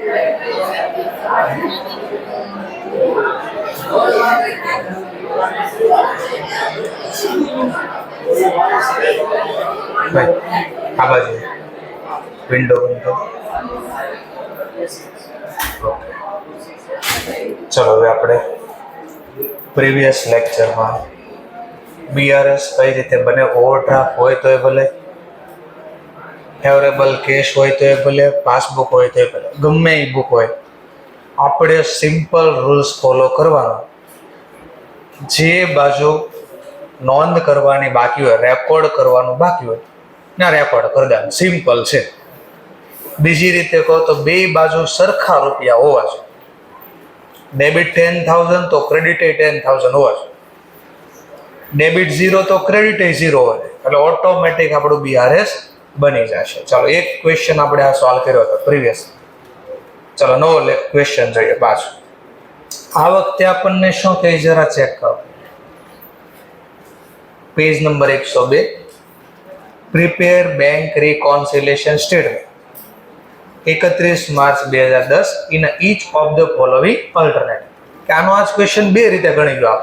આ બાજુ વિન્ડો બંધ કરો. ચલો હવે આપણે પ્રીવિયસ લેક્ચરમાં બીઆરએસ કઈ રીતે બને, ઓવરડ્રાફ્ટ હોય તો એ ભલે, ફેવરેબલ કેશ હોય તો એ ભલે, પાસબુક હોય તો એ ભલે, ગમે એ બુક હોય, આપણે સિમ્પલ રૂલ્સ ફોલો કરવાનો. જે બાજુ નોંધ કરવાની બાકી હોય, રેકોર્ડ કરવાનું બાકી હોય ના રેકોર્ડ કરી દેવાનું, સિમ્પલ છે. બીજી રીતે કહો તો બે બાજુ સરખા રૂપિયા હોવા જોઈએ. ડેબિટ 10,000 તો ક્રેડિટ 10,000 હોવા જોઈએ. ડેબિટ 0 તો ક્રેડિટ 0 હોય, એટલે ઓટોમેટિક આપણું બીઆરએસ બની જશે. ચાલો એક ક્વેશ્ચન આપણે આ સોલ્વ કર્યો હતો પ્રીવિયસ. ચલો નવો ક્વેશ્ચન જોઈએ પાછું. આ વખતે આપણને શું કહે જરા ચેક કરો. Page number 102, prepare bank reconciliation statement 31 March 2010 in each of the following alternative. કે આનો આ ક્વેશ્ચન બે રીતે ગણી ગયો.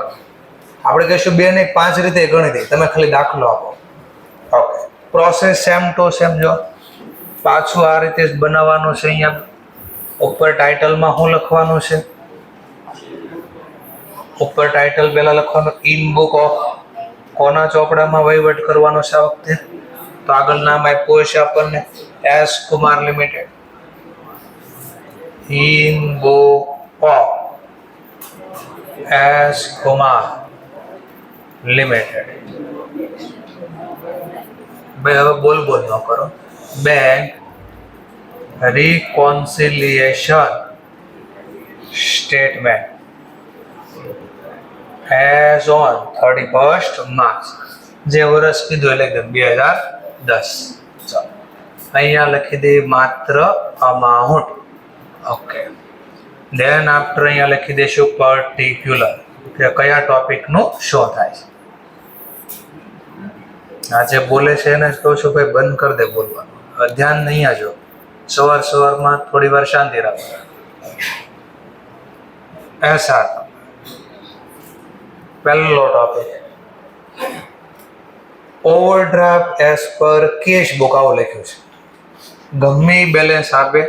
આપણે કહીશું બે ને 5 રીતે ગણી દઈએ, તમે ખાલી દાખલો આપો. Okay, process same to same. જો પાછું આ રીતે જ બનાવવાનું છે. અહીંયા ઉપર ટાઇટલમાં શું લખવાનું છે? ઉપર ટાઇટલ પહેલા લખવાનું ઇન બુક ઓફ, કોના ચોપડામાં વહીવટ કરવાનો છે આ વખતે? તો આગળ નામ આપ્યું છે આપણને S Kumar limited. In book of S Kumar limited. ભાઈ હવે બોલ ન કરો. Bank reconciliation statement as on 31st March. જે વર્ષ કીધું એટલે એકદમ 2010. ચાલો અહીંયા લખી દઈએ માત્ર અમાઉન્ટ. ઓકે, દેન આફ્ટર અહીંયા લખી દઈશું પર્ટિક્યુલર, કે કયા ટોપિકનું શું થાય છે. આ જે બોલે છે એને જ કહું છું ભાઈ બંધ કરી દે બોલવાનું, ધ્યાન નહીં આજો. સવારમાં થોડી વાર શાંતિ રાખો. એસઆર પહેલો topic, overdraft as per cash book. આવું લખ્યું છે. ગમે બેલેન્સ આપે,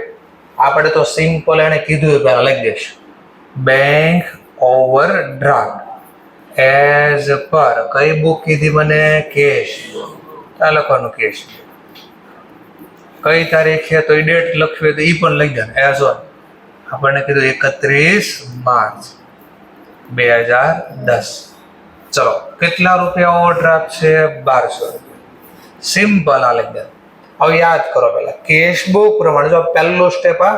આપણે તો સિમ્પલ એને કીધું પહેલા લખી દઈશું બેંક ઓવરડ્રાફ્ટ એઝ પર કઈ બુક કીધી મને? કેશ. આ લખવાનું કેશ. કઈ તારીખે તો એ ડેટ લખવી તો એ પણ લખી દે એઝ ઓન. આપણને કીધું 31 માર્ચ 2010. ચલો કેટલા રૂપિયા ઓવરડ્રાફ્ટ છે? 1200 રૂપિયા. સિમ્પલ આ લખી દે. હવે યાદ કરો પહેલા કેશ બુક પ્રમાણે. જો પહેલો સ્ટેપ આ,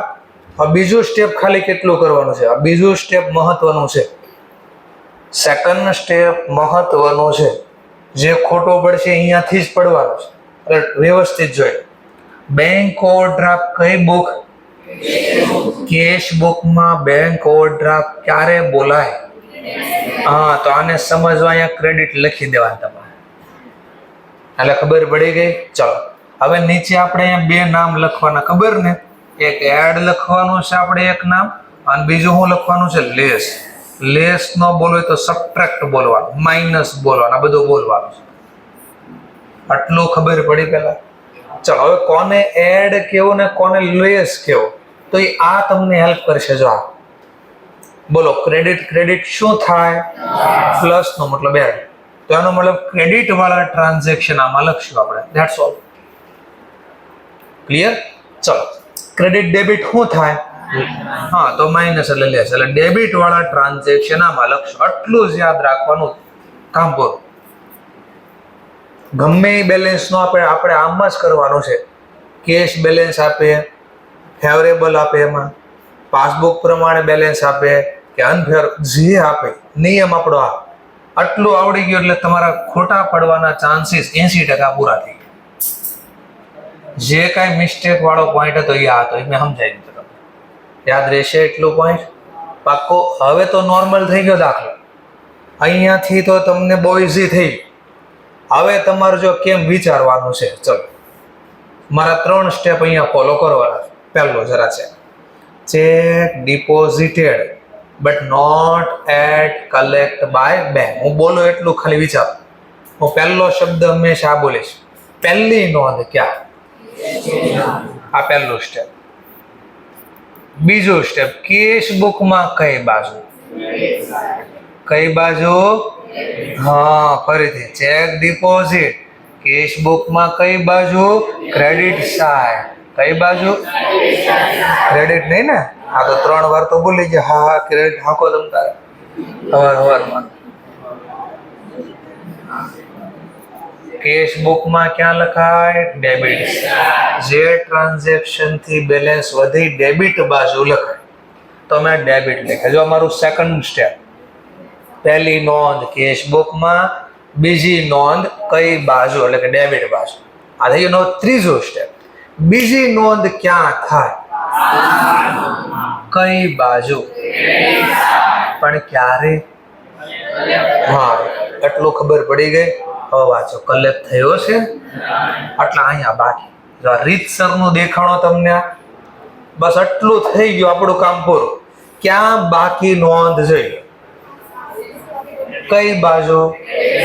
બીજું સ્ટેપ ખાલી કેટલું કરવાનું છે? આ બીજું સ્ટેપ મહત્વનું છે. સેકન્ડ સ્ટેપ મહત્વનું છે. જે ખોટો પડશે અહીંયાથી જ પડવાનું છે. એટલે વ્યવસ્થિત જોઈએ. બેંક ઓવરડ્રાફ્ટ કઈ બુક? કેશ બુકમાં બેંક ઓવરડ્રાફ્ટ ક્યારે બોલાય? હા, તો આને સમજવા અહીંયા ક્રેડિટ લખી દેવાનું તમારે. એટલે ખબર પડી ગઈ. ચલો હવે નીચે આપણે અહીંયા બે નામ લખવાના, ખબર ને? એક એડ લખવાનું છે આપણે એક નામ, અને બીજું શું લખવાનું છે? લેસ. લેસ ન બોલવું તો સબટ્રેક્ટ બોલવાનું, માઇનસ બોલવાનું, આ બધું બોલવાનું છે. આટલું ખબર પડી પહેલા. ચલો હવે કોને એડ કેવું ને કોને લેસ કેવું, તો એ આ તમને હેલ્પ કરશે. જો આ બોલો, ક્રેડિટ શું થાય? પ્લસ નો મતલબ એડ. તો એનો મતલબ ક્રેડિટ વાળા ટ્રાન્ઝેક્શન આમાં લખશું આપણે. That's all. ક્લિયર? ચલો ક્રેડિટ ડેબિટ શું થાય? હા, તો માઇનસ એટલે લેસ. એટલે ડેબિટ વાળા ટ્રાન્ઝેક્શન આમાં લખશું. આટલું જ યાદ રાખવાનું. કામ પૂરું. ગમે એ બેલેન્સ નો આપણે આમ જ કરવાનું છે. કેશ બેલેન્સ આપે, ફેવરેબલ આપે, એમાં પાસબુક પ્રમાણે બેલેન્સ આપે કે અનફેર, જે આપે નિયમ આપણો આ. આટલું આવડી ગયું એટલે તમારા ખોટા પડવાના ચાન્સીસ 80% પૂરા થઈ ગયા. જે કાંઈ મિસ્ટેક વાળો પોઈન્ટ હતો એ આ હતો, એ મેં સમજાવી દીધો. યાદ રહેશે એટલું પોઈન્ટ? પાક્કો. હવે તો નોર્મલ થઈ ગયો દાખલો. અહીંયાથી તો તમને બહુ ઇઝી થઈ. હવે તમારે જો કેમ વિચારવાનું છે, ચલો મારા 3 સ્ટેપ અહીંયા ફોલો કરવાના. પહેલો જરા છે cheque deposited but not yet collect by bank. હું બોલું એટલું ખાલી વિચાર. હું પહેલો શબ્દ હંમેશા આ બોલીશ. પહેલી નોંધ ક્યાં? આ પહેલું સ્ટેપ. બીજું સ્ટેપ, કેશ બુકમાં કઈ બાજુ? કઈ બાજુ? હા, ફરીથી ચેક ડિપોઝિટ કેશ બુકમાં કઈ બાજુ? Credit side. કઈ બાજુ? ક્રેડિટ નહીં ને? આ તો 3 વાર તો ભૂલી ગયા. હા હા, ક્રેડિટ હાકો તમ તારે હવારમાં. કેશ બુકમાં ક્યાં લખાય? ડેબિટ. જે ટ્રાન્ઝેક્શન થી બેલેન્સ વધી ડેબિટ બાજુ લખાય તો મેં ડેબિટ લખ્યા. જો અમારું સેકન્ડ સ્ટેપ, પહેલી નોંધ કેશ બુકમાં, બીજી નોંધ કઈ બાજુ એટલે કે ડેબિટ બાજુ. આ થઈ ગયો ત્રીજો સ્ટેપ. બીજી નોંધ ક્યાં થાય? કઈ બાજુ? પણ ક્યારે? હા, એટલું ખબર પડી ગઈ. હવે વાંચો, કલેક્ટ થયો છે એટલે અહીંયા બાકી. જો રીતસરનું દેખાણો તમને, બસ આટલું થઈ ગયું, આપણું કામ પૂરું. ક્યાં બાકી નોંધ જોઈએ? કઈ બાજુ?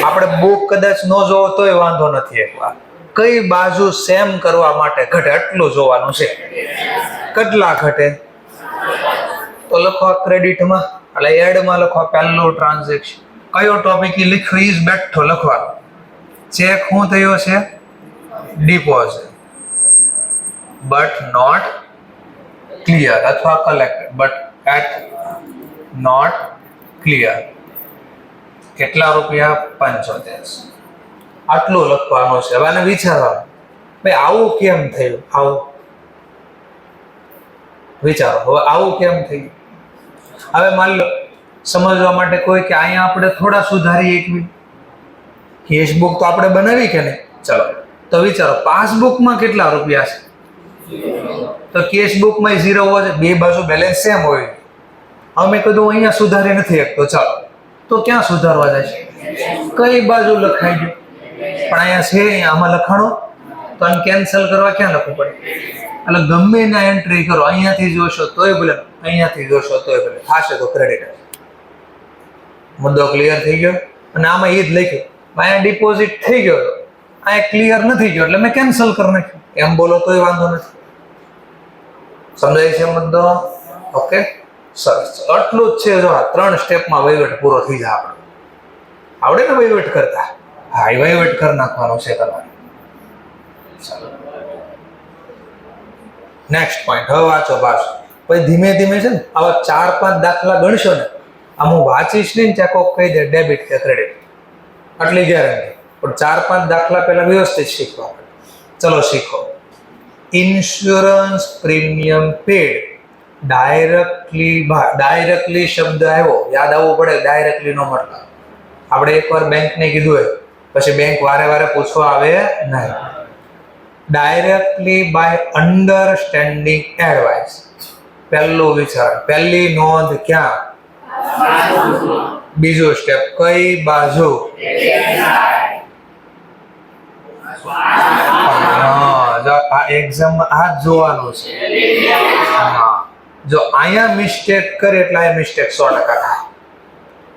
આપણે બુક કદાચ ન જોવો તોય વાંધો નથી. એકવાર કઈ બાજુ સેમ કરવા માટે ઘટે એટલું જોવાનું છે. કેટલા ઘટે? તો લખો ક્રેડિટમાં એટલે એડમાં લખો પહેલું ટ્રાન્ઝેક્શન. કયો ટોપિક લખ્યો ઈ જ બેઠો લખવાનો. ચેક શું થયો છે? ડિપોઝિટ બટ નોટ ક્લિયર અથવા collected but yet not clear. કેટલા રૂપિયા? 75. આટલું લખવાનું છે. હવે આને વિચારવાનું, ભાઈ આવું કેમ થયું? આવું વિચારો. હવે આવું કેમ થયું? હવે માની લો સમજવા માટે કોઈ કે અહીંયા આપણે થોડા સુધારી એકવી. કેશ બુક તો આપણે બનાવી કે નહીં? ચલો તો વિચારો, પાસબુકમાં કેટલા રૂપિયા છે? તો કેશ બુકમાં 0 હોય છે, બે બાજુ બેલેન્સ સેમ હોય. હવે મેં કીધું અહીંયા સુધારી નથી શકતો. ચાલો તો ક્યાં સુધારવા જાય છે? કઈ બાજુ લખાઈ ગયું? પણ અહીંયા છે, આમાં લખાણો તો આને કેન્સલ કરવા ક્યાં લખવું પડે? એટલે ગમે એના એન્ટ્રી કરો, અહીંયાથી જોશો તોય ભલે, અહીંયાથી જોશો તોય ભલે, થશે તો ક્રેડિટ. મુદ્દો ક્લિયર થઈ ગયો. અને આમાં એ જ લખ્યું, અહીંયા ડિપોઝિટ થઈ ગયો, અહીંયા ક્લિયર નથી ગયો એટલે મેં કેન્સલ કરી નાખ્યું. એમ બોલો તોય વાંધો નથી. સમજાય છે મુદ્દો? ઓકે, સરસ. આટલું જ છે. જો આ 3 સ્ટેપમાં વહીવટ પૂરો થઈ જાય. આપણે આવડે ને વહીવટ કરતા? હા, એ વહીવટ કરી નાખવાનો છે તમારે. Next point. હવે વાંચો પાછું. પછી ધીમે ધીમે છે ને આવા 4-5 દાખલા ગણશો ને, આમ હું વાંચીશ નહીં ત્યાં કોક કહી દે ડેબિટ કે ક્રેડિટ, આટલી ગેરંટી. પણ 4-5 દાખલા પહેલા વ્યવસ્થિત શીખવા. ચલો શીખો. ઇન્સ્યોરન્સ પ્રીમિયમ પેડ ડાયરેક્ટલી શબ્દ આવ્યો, યાદ આવવું પડે. ડાયરેક્ટલી નો મતલબ આપણે એકવાર બેંકને કીધું હોય પછી બેંક વારે વારે પૂછવા આવે નહીં. Directly by understanding advice. પહેલું વિચાર, પહેલી નોંધ ક્યાં? બીજું સ્ટેપ, કઈ બાજુ? આ એક્ઝામમાં આ જ જોવાનું છે. જો અહીંયા મિસ્ટેક કરે એટલે આ મિસ્ટેક 100% થાય.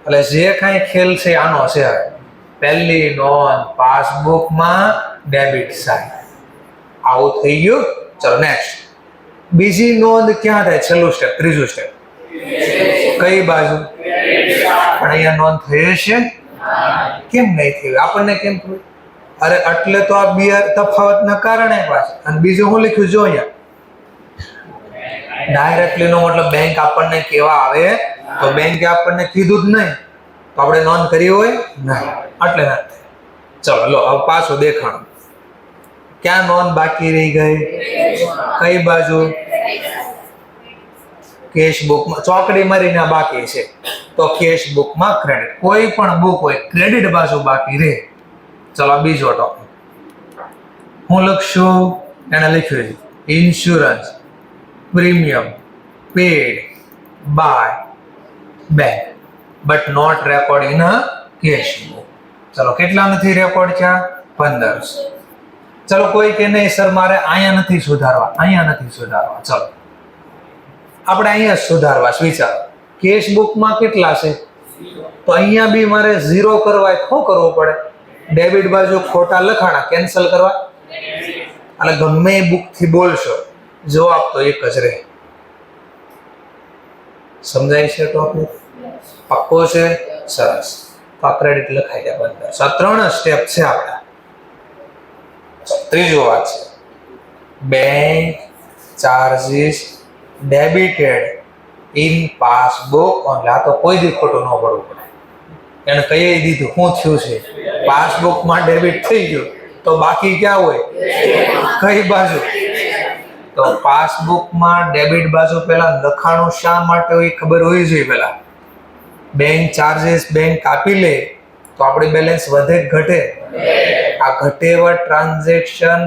એટલે જે કાંઈ ખેલ છે આનો છે. પહેલી નોંધ પાસબુકમાં ડેબિટ સાઈડ. આવું થઈ ગયું. ચલો નેક્સ્ટ. બીજી નોંધ ક્યાં થાય? છેલ્લું સ્ટેપ, ત્રીજું સ્ટેપ. કઈ બાજુ? પણ અહીંયા નોંધ થઈ છે. કેમ નહીં થઈ? આપણને કેમ થયું? અરે એટલે તો આ બે તફાવતના કારણે પાછું. અને બીજું હું લખ્યું જો અહીંયા ડાયરેક્ટલી નો મતલબ બેંક આપણને કેવા આવે તો બેંકે આપણને કીધું જ નહીં તો આપણે નોંધ કરી હોય નહીં, એટલે ના થાય. ચલો લો હવે પાછું દેખાણું. ક્યાં નોંધ બાકી રહી ગઈ? કઈ બાજુ? કેશ બુકમાં. ચોકડી મારીને બાકી છે તો કેશ બુકમાં ક્રેડિટ. કોઈ પણ બુક હોય ક્રેડિટ બાજુ બાકી રહે. ચલો બીજો ટોપિક હું લખશું. એને લખ્યું છે insurance premium paid by bank but not record in a cash book. ચલો કેટલા નથી રેકોર્ડ થયા? 1500. ચલો કોઈ કે નહીં સર મારે અહીંયા નથી સુધારવા, અહીંયા નથી સુધારવા. ચલો આપણે અહીંયા સુધારવા વિચારો કેશ બુકમાં કેટલા છે તો અહીંયા બી મારે 0 કરવા શું કરવું પડે ડેબિટ બાજુ ખોટા લખાણા કેન્સલ કરવા એટલે ગમે એ બુક થી બોલશો જવાબ તો એક જ રહે સમજાય છે ટોપિક પાક્કો છે સરસ તો આ ક્રેડિટ લખાઈ જાય બંધ આ 3 સ્ટેપ છે આપણા ત્રીજો વાત છે bank charges debited in passbook only આ તો કોઈ દી ખોટું ન પડવું પડે એને કહી દીધું શું થયું છે પાસબુકમાં ડેબિટ થઈ ગયું તો બાકી ક્યાં હોય કઈ બાજુ તો પાસબુકમાં ડેબિટ બાજુ પહેલા લખાણું શા માટે હોય ખબર હોવી જોઈએ પહેલા બેંક ચાર્જીસ બેંક કાપી લે તો આપણી બેલેન્સ વધે ઘટે આ ઘટે એવા ટ્રાન્ઝેક્શન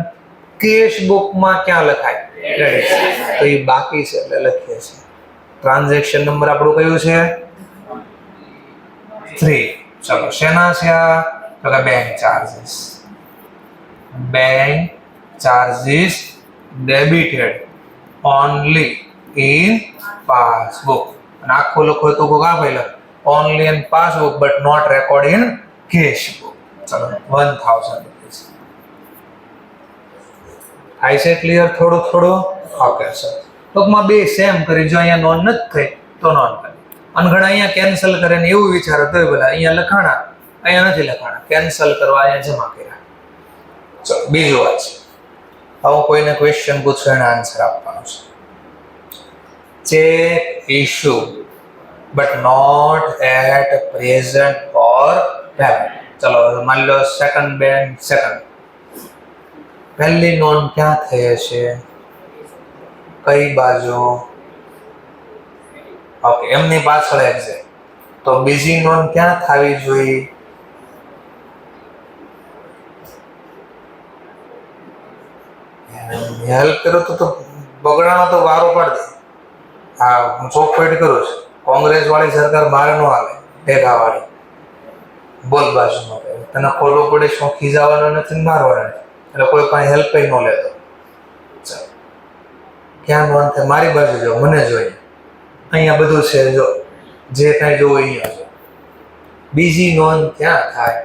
કેશ બુકમાં ક્યાં લખાય ક્રેડિટ તો એ બાકી છે એટલે લખીએ છીએ ટ્રાન્ઝેક્શન નંબર આપણું કયું છે 3 ચલો શેના છે આ તો bank charges debited only in passbook અને આખું લખો તો કોક આ પહેલા only in passbook but not record in cash book ચલો 1000 રૂપીસ આઈ છે ક્લિયર થોડું ઓકે સર ટૂંકમાં બે સેમ કરી જો અહીંયા નોન નથી થઈ તો નોન કરી અને ઘણા અહીંયા કેન્સલ કરે ને એવું વિચારો તો બોલા અહીંયા લખાણા અહીંયા નથી લખાણા કેન્સલ કરવા અહીંયા જમા કર્યા ચલો બીજું વાત છે હવે કોઈને ક્વેશ્ચન પૂછો એનો આન્સર આપવાનો છે cheque issue but not yet present for payment ચલો માની લો સેકન્ડ પહેલી નોંધ ક્યાં થઈ છે કઈ બાજુ ઓકે એમની પાછળ એક્ઝેક્ટ તો બીજી નોંધ ક્યાં થવી જોઈએ હેલ્પ કરો તો બગડાનો તો વારો પડે હા હું ચોખવટ કરું છું કોંગ્રેસ વાળી સરકાર બહાર નો આવે ભેગા વાળી બોલ બાજુમાં તને ખોલવો પડે શું ખીજાવાનો નથી મારવાનો એટલે કોઈ પાસે હેલ્પ ન લેતો ક્યાં નોંધ થાય મારી બાજુ જો મને જોઈએ અહીંયા બધું છે જો જે કાંઈ જોવું અહીંયા જો બીજી નોંધ ક્યાં થાય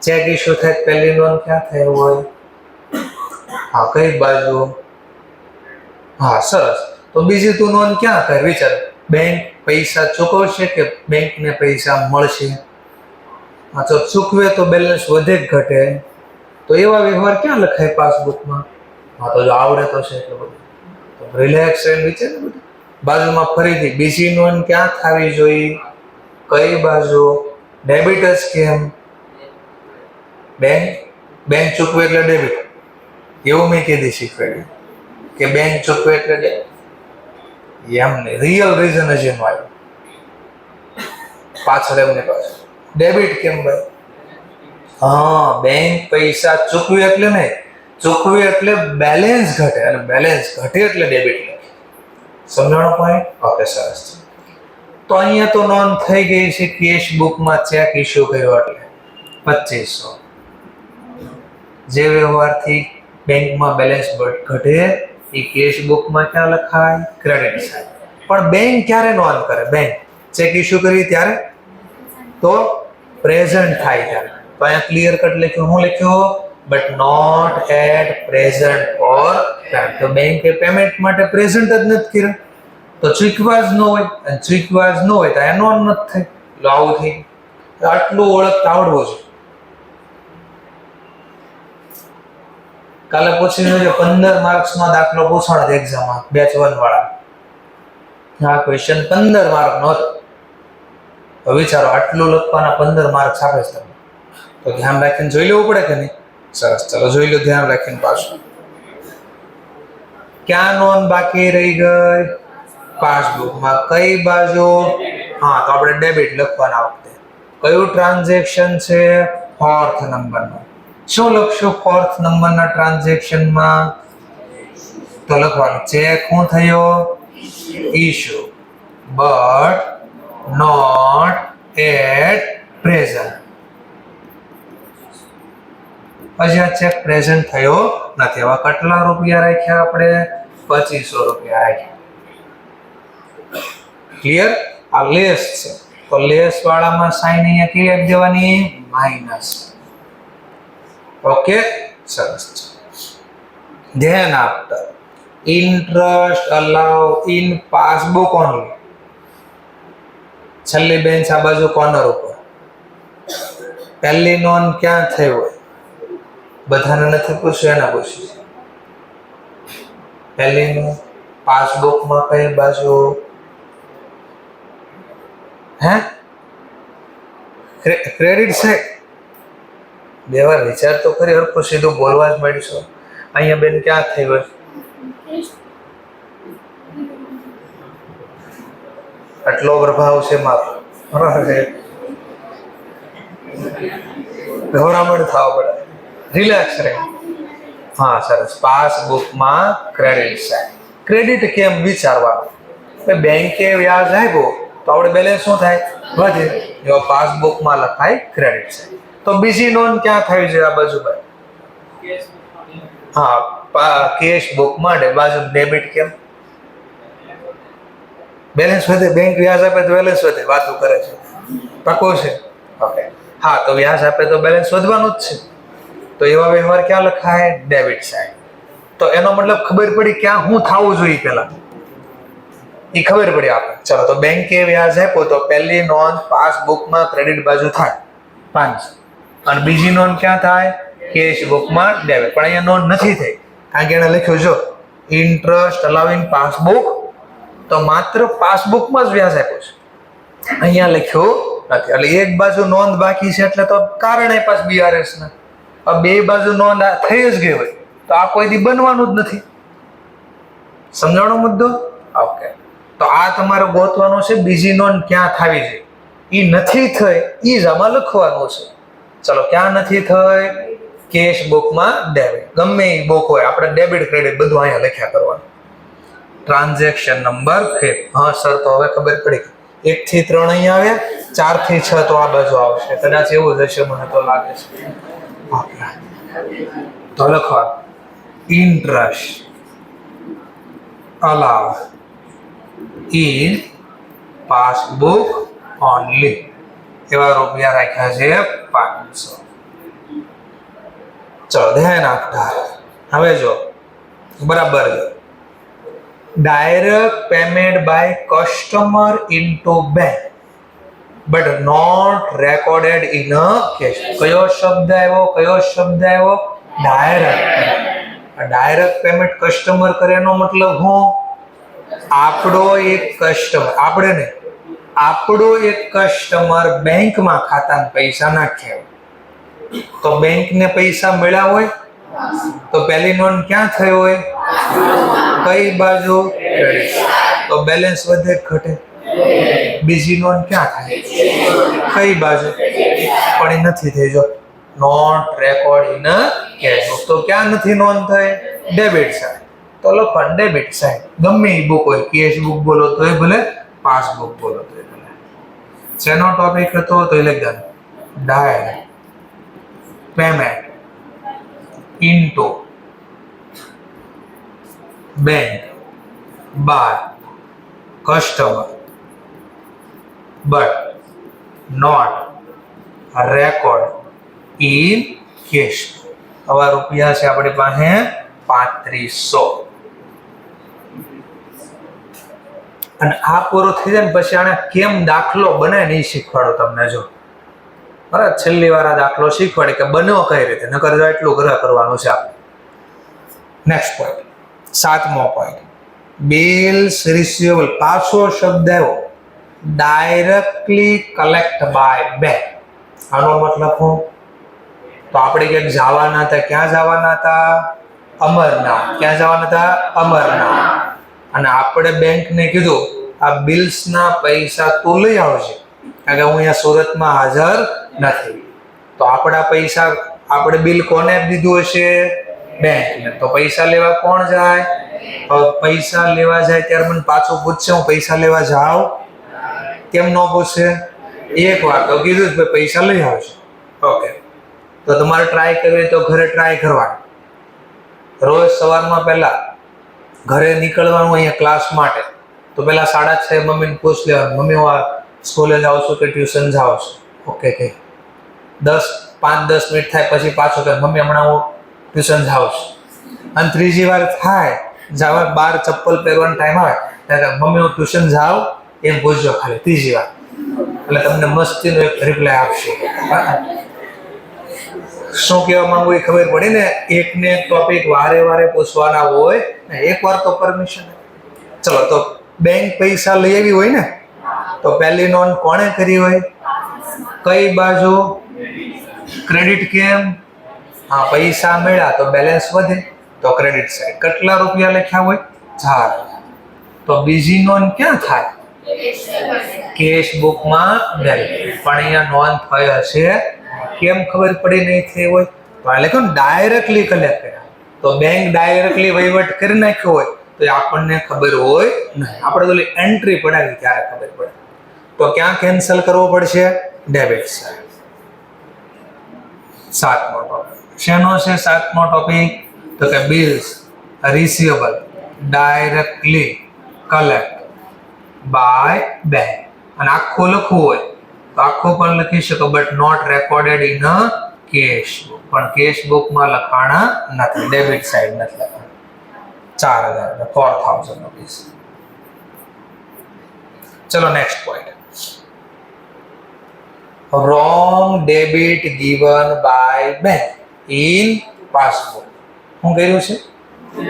ચેક ઇશ્યુ થાય પહેલી નોંધ ક્યાં થાય હોય હા કઈ બાજુ હા સરસ તો બીજી તું નોંધ ક્યાં થાય વિચાર બેંક પૈસા ચૂકવશે કે બેંકને પૈસા મળશે હા તો ચૂકવે તો બેલેન્સ વધે ઘટે તો એવા વ્યવહાર ક્યાં લખાય પાસબુકમાં હા તો જો આવડે તો છે એટલે બધું તો રિલેક્સ એન્ડ વિચાર બધું બાજુમાં ફરીથી બીજી નોંધ ક્યાં થવી જોઈએ કઈ બાજુ ડેબિટ જ કેમ બેંક ચૂકવે એટલે ડેબિટ એવું મેં કીધી શીખવાડ્યું કે બેંક ચૂકવે એટલે એમ નહીં રિયલ રીઝન જ એનું આવ્યું પાછળ એમને પાછળ ડેબિટ કેમ ભાઈ હા બેંક પૈસા ચૂકવે એટલે નહીં ચૂકવે એટલે બેલેન્સ ઘટે અને બેલેન્સ ઘટે એટલે ડેબિટ લખે સમજાણો પોઈન્ટ ઓકે સરસ તો અહીંયા તો નોંધ થઈ ગઈ છે કેશ બુકમાં ચેક ઇશ્યુ કર્યો એટલે 2500 જે વ્યવહારથી બેંકમાં બેલેન્સ ઘટે એ કેશ બુકમાં ક્યાં લખાય ક્રેડિટ સાઈડ પણ બેંક ક્યારે નોંધ કરે બેંક ચેક ઇશ્યુ કરી ત્યારે તો પ્રેઝન્ટ થાય ત્યારે તો અહીંયા ક્લિયર કટ લખ્યું હું લખ્યું બટ નોટ એટ પ્રેઝન્ટ ઓર તો બેંકે પેમેન્ટ માટે પ્રેઝન્ટ જ નથી કર્યું તો ચૂકવા જ ન હોય અને ચૂકવા જ ન હોય તો આ નોંધ નથી થઈ એટલે આવું થઈ આટલું ઓળખતા આવડવું છે કાલે પૂછી જોજો 15 માર્ક્સનો દાખલો પૂછાણો એક્ઝામમાં બેચ 1 વાળા આ ક્વેશ્ચન 15 માર્કનો હતો તો વિચારો આટલું લખવાના 15 માર્ક્સ આપે છે તમને તો ધ્યાન રાખીને જોઈ લેવું પડે કે નહીં સરસ ચલો જોઈ લો ધ્યાન રાખીને પાછું ક્યાં નોંધ બાકી રહી ગઈ પાસબુકમાં કઈ બાજુ હા તો આપણે ડેબિટ લખવાના વખતે કયું ટ્રાન્ઝેક્શન છે 4th નંબરનું શું લખશું 4th નંબરના ટ્રાન્ઝેક્શનમાં તો લખવાનું ચેક શું થયો issue but not yet present પછી આ ચેક પ્રેઝન્ટ થયો નથી હવે કેટલા રૂપિયા રાખ્યા આપણે ₹2500 રાખ્યા. ક્લિયર? આ લેસ છે તો લેસ વાળામાં સાઈન અહીંયા કેવી આપી દેવાની? માઇનસ. ઓકે, સરસ. Then after interest allow in passbook only. છેલ્લી બેન્ચ આ બાજુ કોર્નર ઉપર. પહેલી નોંધ ક્યાં થઈ હોય? બધાને નથી પૂછ્યું, એના પૂછ્યું. પહેલી નોંધ પાસબુકમાં કઈ બાજુ? હે? Credit side. બે વાર વિચાર તો કરી, હરખું સીધું બોલવા જ માંડીશું. અહીંયા બેન ક્યાં થઈ હોય? આટલો પ્રભાવ છે મારો. ગભરામણ થવા પડે, રિલેક્સ રહે. હા, સરસ. પાસબુકમાં ક્રેડિટ સાઈડ. ક્રેડિટ કેમ વિચારવાનું? બેંકે વ્યાજ આપ્યો તો આપણે બેલેન્સ શું થાય? વધે. એવો પાસબુકમાં લખાય ક્રેડિટ સાઈડ. તો બીજી નોંધ ક્યાં થઈ છે? આ બાજુ ભાઈ. હા, કેશ બુકમાં બાજુ ડેબિટ. કેમ? બેલેન્સ વધે. બેંક વ્યાજ આપે તો બેલેન્સ વધે. વાતો કરે છે, પાકો છે. ઓકે, હા, તો વ્યાજ આપે તો બેલેન્સ વધવાનું જ છે. તો એવા વ્યવહાર ક્યાં લખાય? Debit side. તો એનો મતલબ ખબર પડી ક્યાં શું થવું જોઈએ પહેલા એ ખબર પડી આપણે. ચલો, તો બેંકે વ્યાજ આપ્યો તો પહેલી નોંધ પાસબુકમાં ક્રેડિટ બાજુ થાય 500, અને બીજી નોંધ ક્યાં થાય? કેશ બુકમાં ડેબિટ. પણ અહીંયા નોંધ નથી થઈ કારણ કે એને લખ્યું જો ઇન્ટરેસ્ટ અલાઉઇંગ પાસબુક, તો માત્ર પાસબુકમાં જ વ્યાજ આપ્યો છે, અહીંયા લખ્યું નથી. એટલે એક બાજુ નોંધ બાકી છે એટલે તો કારણ આપ્યા BRS ના. હવે બે બાજુ નોંધ થઈ જ ગઈ હોય તો આ કોઈ દી બનવાનું જ નથી. સમજાણો મુદ્દો? ઓકે, તો આ તમારે ગોતવાનું છે બીજી નોંધ ક્યાં થવી છે. એ નથી થઈ એ જ આમાં લખવાનું છે. ચલો, ક્યાં નથી થઈ? કેશ બુકમાં ડેબિટ. ગમે એ બુક હોય આપણે ડેબિટ ક્રેડિટ બધું અહીંયા લખ્યા કરવાનું. Transaction number 5. હા સર, તો હવે ખબર પડી. 1 થી 3 અહીંયા આવ્યા, 4 થી 6 તો આ બાજુ આવશે. કદાચ એવું જ હશે, મને તો લાગે છે. તો લખવાનું interest allow in passbook only. એવા રૂપિયા રાખ્યા છે 500. ચલો, ધ્યાન આપતા. હવે જો બરાબર direct payment by customer into bank but not recorded in a cash. કયો શબ્દ આવ્યો? કયો શબ્દ આવ્યો? ડાયરેક્ટ. ડાયરેક્ટ પેમેન્ટ કસ્ટમર કરે એનો મતલબ હું? આપણો એક કસ્ટમર, આપણે ને આપણો એક કસ્ટમર બેંકમાં ખાતામાં પૈસા નાખ્યા તો બેંકને પૈસા મળ્યા હોય તો પહેલી નોંધ ક્યાં થઈ હોય? કઈ બાજુ? તો બેલેન્સ વધે ઘટે? બીજી નોંધ ક્યાં થાય? કઈ બાજુ? પણ એ નથી થઈ. જો not record in cash book, તો ક્યાં નથી નોંધ થઈ? Debit side. તો લખવાનું ડેબિટ સાઈડ. ગમે એ બુક હોય, કેશ બુક બોલો તો એ ભલે, પાસબુક બોલો તો એ ભલે. શેનો ટોપિક હતો? તો એ લખવાનું direct payment into bank by customer but not record in cash. હવે રૂપિયા છે આપણી પાસે 3500. અને આ પૂરો થઈ જાય ને પછી આને કેમ દાખલો બને નહીં શીખવાડો તમને. જો બરાબર, છેલ્લી વાર આ દાખલો શીખવાડે કે બન્યો કઈ રીતે, નકર જો એટલું ઘરે કરવાનું છે આપણે. નેક્સ્ટ પોઈન્ટ, 7મો પોઈન્ટ, બિલ્સ રિસીવેબલ. પાછો શબ્દ આવ્યો ડાયરેક્ટલી કલેક્ટ બાય બેંક. આનો મતલબ શું? તો આપણે ક્યાંક જવાના હતા. ક્યાં જવાના હતા? અમરનાથ. ક્યાં જવાના હતા? અમરનાથ. અને આપણે બેંકને કીધું આ બિલ્સના પૈસા તું લઈ આવજે કારણ કે હું અહીંયા સુરતમાં હાજર નથી. તો આપણા પૈસા, આપણે બિલ કોને દીધું હશે? બેંકને. તો પૈસા લેવા કોણ જાય? પૈસા લેવા જાય ત્યારે મને પાછું પૂછશે હું પૈસા લેવા જાઉં? કેમ ન પૂછે? એક વાર તો કીધું જ પૈસા લઈ આવશે. ઓકે, તો તમારે ટ્રાય કરવી તો ઘરે ટ્રાય કરવાની. રોજ સવારમાં પહેલા ઘરે નીકળવાનું અહીંયા ક્લાસ માટે, તો પેલા 6:30 મમ્મીને પૂછ લેવાનું, મમ્મી હું સ્કૂલે જાઉં છું કે ટ્યુશન જાઉં છું? ઓકે કે 5-10 મિનિટ થાય પછી પાછો કે મમ્મી હમણાં હું ટ્યુશન જાઉં છું. અને ત્રીજી વાર થાય જવા બહાર ચપ્પલ પહેરવાનો ટાઈમ આવે ત્યારે મમ્મી હું ટ્યુશન જાઉં એમ પૂછજો ખાલી ત્રીજી વાર, એટલે તમને મસ્તીનો એક રિપ્લાય આપશે. શું કહેવા માંગુ એ ખબર પડી ને? એકને એક ટોપિક વારે વારે પૂછવાના હોય ને, એકવાર તો પરમિશન. ચલો, તો બેંક પૈસા લઈ આવી હોય ને, તો પહેલી નોંધ કોણે કરી હોય? કઈ બાજુ? ક્રેડિટ. કેમ? હા, પૈસા મળ્યા તો બેલેન્સ વધે, તો ક્રેડિટ સાઈડ. કેટલા રૂપિયા લખ્યા હોય? 4,000. તો બીજી નોંધ ક્યાં થાય? કેશ બુકમાં ડેબિટ. પણ અહીંયા નોંધ થઈ હશે, કેમ ખબર પડી નહીં થઈ હોય? તો આ લખ્યું ડાયરેક્ટલી કલેક્ટ કર્યા, તો બેંક ડાયરેક્ટલી વહીવટ કરી નાખ્યો હોય તો આપણને ખબર હોય નહીં. આપણે તો એન્ટ્રી પડાવી ત્યારે ખબર પડે. તો ક્યાં કેન્સલ કરવો પડશે? Debit side. 7મો ટોપિક શેનો છે? 7મો ટોપિક તો કે bills receivable directly collect by bank. અને આખું લખવું હોય તો આખું પણ લખી શકો, but not recorded in a cash book. પણ કેશ બુકમાં લખાણા નથી, ડેબિટ સાઈડ નથી લખાણા. 4,000 રૂપીસ. ચલો next point. wrong debit given by bank in passbook. શું કર્યું છે?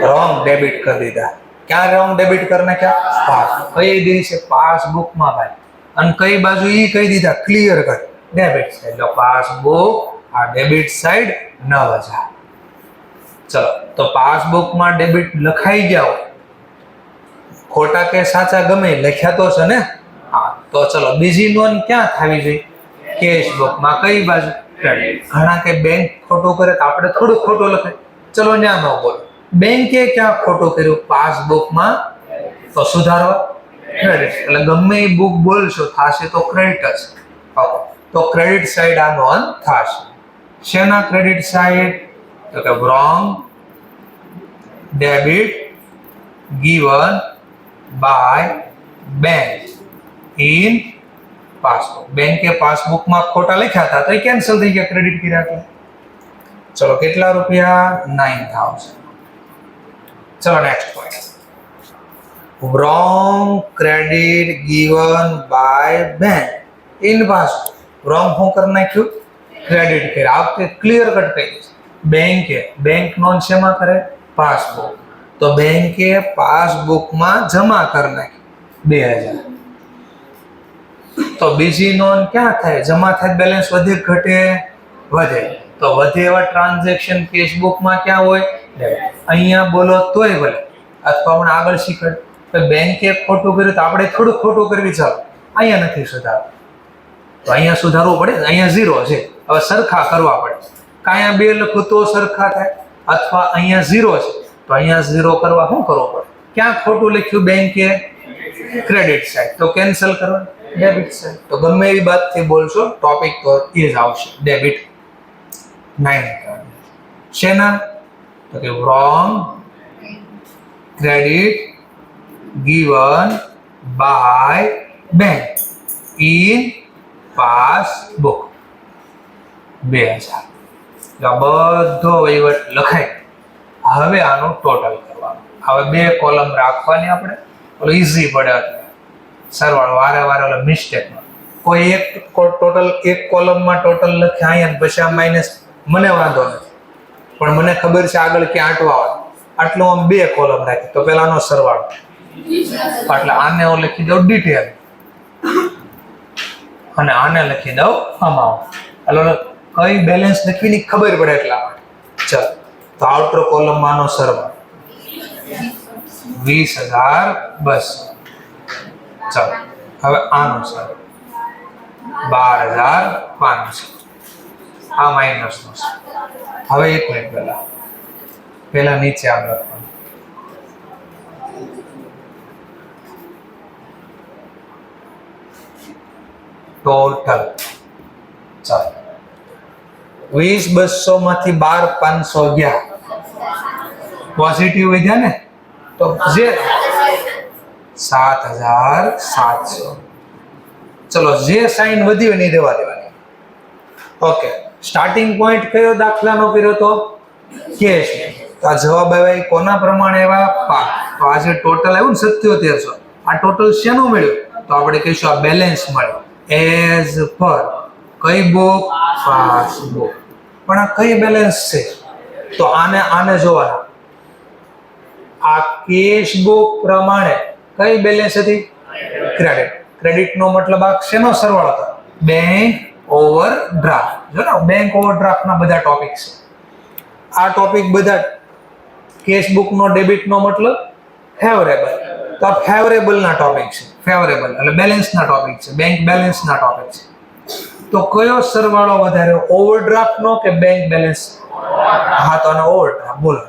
રોંગ ડેબિટ કરી દીધા. ક્યાં રોંગ ડેબિટ કરી નાખ્યા? કઈ દિવસે? પાસબુકમાં ભાઈ. અને કઈ બાજુ? ઈ કહી દીધા ક્લિયર કર ડેબિટ સાઈડ. પાસબુક આ ડેબિટ સાઈડ 9,000. ચલો, તો પાસબુકમાં ડેબિટ લખાઈ ગયા હોય, ખોટા કે સાચા ગમે લખ્યા તો છે ને? હા, તો ચલો બીજી નોંધ ક્યાં થવી જોઈએ? કેશ બુકમાં. કઈ બાજુ? ક્રેડિટ. ઘણા કે બેંક ખોટું કરે તો આપણે થોડું ખોટું લખાય, ચલો ન્યા ન બોલો. બેંકે ક્યાં ખોટું કર્યું? પાસબુકમાં. તો સુધારવા ક્રેડિટ. એટલે ગમે એ બુક બોલશો થશે તો ક્રેડિટ જ. ઓકે, તો ક્રેડિટ સાઈડ આ નોંધ થશે. શેના ક્રેડિટ સાઈડ? તો કે wrong debit given by bank in passbook. બેંકે પાસબુકમાં ખોટા લખ્યા હતા તો એ કેન્સલ થઈ ગયા, ક્રેડિટ કર્યા હતા. ચલો, કેટલા રૂપિયા? 9,000. ચલો next point. wrong credit given by bank in passbook. wrong શું કરી નાખ્યું? ક્રેડિટ કર્યા. આ વખતે ક્લિયર કટ કહી દઈશ. બેંક નોંધ શેમાં કરે? પાસબુક. તો બેંકે પાસબુકમાં જમા કરી નાખી 2,000. તો બીજી નોંધ ક્યાં થાય? જમા થાય બેલેન્સ વધે ઘટે? વધે. તો વધે એવા ટ્રાન્ઝેક્શન કેશ બુકમાં ક્યાં હોય? અહીંયા બોલો તોય ભલે, અથવા પણ આગળ શીખડ બેંકે ખોટું કર્યું તો આપણે થોડું ખોટું કરવી ચાલો, અહીંયા નથી સુધારવું તો અહીંયા સુધારવું પડે. અહીંયા 0 છે, હવે સરખા કરવા પડે. કાંયા 2 લખું તો સરખા થાય, અથવા અહીંયા 0 છે તો અહીંયા 0 કરવા શું કરવું પડે? ક્યાં ખોટું લખ્યું બેંકે? Credit side. તો કેન્સલ કરવા ડેબિટ સાઈડ. તો ગમે એવી બાતથી બોલશો ટોપિક તો એ જ આવશે, ડેબિટ. 9 શેના? તો કે wrong credit given by bank in passbook 2,000. બધો વહીવટ લખાય. હવે આનું ટોટલ કરવાનું. હવે 2 કોલમ રાખવાની આપણે, ઓલો ઈઝી પડે. સરવાળો વારે વારે મિસ્ટેક કોઈ એક ટોટલ એક કોલમમાં ટોટલ લખે અહીંયા પછી આ માઇનસ, મને વાંધો નથી, પણ મને ખબર છે આગળ ક્યાં આટવા આવે. આટલું આમ 2 કોલમ રાખી તો પેલાનો સરવાળો, એટલે આને હું લખી દઉં ડિટેલ અને આને લખી દઉં અમાઉન્ટ. એટલે કઈ બેલેન્સ લખવીની ખબર પડે એટલા માટે. ચલો, તો આઉટર કોલમમાં નો સરવાળો 20,200. ચાલો, હવે આનો સરવાળો 12,500. આ માઇનસ નો. હવે એક મિનિટ પહેલા નીચે આમ લખવાનું. ટોટલ ચાલો 20,200 માંથી 12,500 ગયા. પોઝિટિવ વધ્યા ને, તો જે 7,700. ચલો જે સાઈન વધી હોય નહીં રહેવા દેવાની. ઓકે, સ્ટાર્ટિંગ પોઈન્ટ કયો દાખલાનો કર્યો તો? કેશ. તો આ જવાબ આવ્યા એ કોના પ્રમાણે આવ્યા? 5. તો આ જે ટોટલ આવ્યું ને 7700, આ ટોટલ શેનું મળ્યું? તો આપણે કહીશું આ બેલેન્સ મળ્યો એઝ પર કઈ બુક? પાસબુક. પણ આ કઈ બેલેન્સ છે? તો આને જોવાના. આ કેશ બુક પ્રમાણે કઈ બેલેન્સ હતી? ક્રેડિટ. ક્રેડિટ નો મતલબ આ શેનો સરવાળો હતો? Bank overdraft. જો ને બેંક ઓવરડ્રાફ્ટ ના બધા ટોપિક છે. આ ટોપિક બધા કેશ બુક નો ડેબિટ નો મતલબ ફેવરેબલ. તો આ ફેવરેબલ ના ટોપિક છે. ફેવરેબલ એટલે બેલેન્સ ના ટોપિક છે, બેંક બેલેન્સ ના ટોપિક છે. તો કયો સરવાળો વધારે, ઓવરડ્રાફ્ટ નો કે બેંક બેલેન્સ? હા, તો આનો ઓવરડ્રાફ્ટ. બોલો,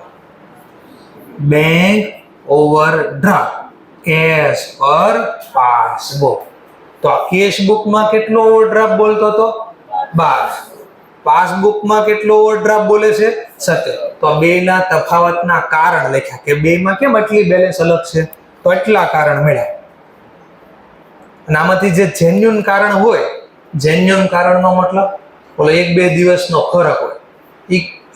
બેંક ઓવરડ્રાફ્ટ કેશ પર પાસબુક. તો આ કેશ બુક માં કેટલો ઓવરડ્રાફ્ટ બોલતો હતો? 12. પાસબુક માં કેટલો ઓવરડ્રાફ્ટ બોલે છે? 17. તો બે ના તફાવતના કારણ લખ્યા કે બે માં કેમ આટલી બેલેન્સ અલગ છે? તો એટલા કારણ મળ્યા. અને આમાંથી જે જેન્યુન કારણ હોય, જેન્યુન કારણનો મતલબ બોલો 1-2 દિવસનો ફરક હોય,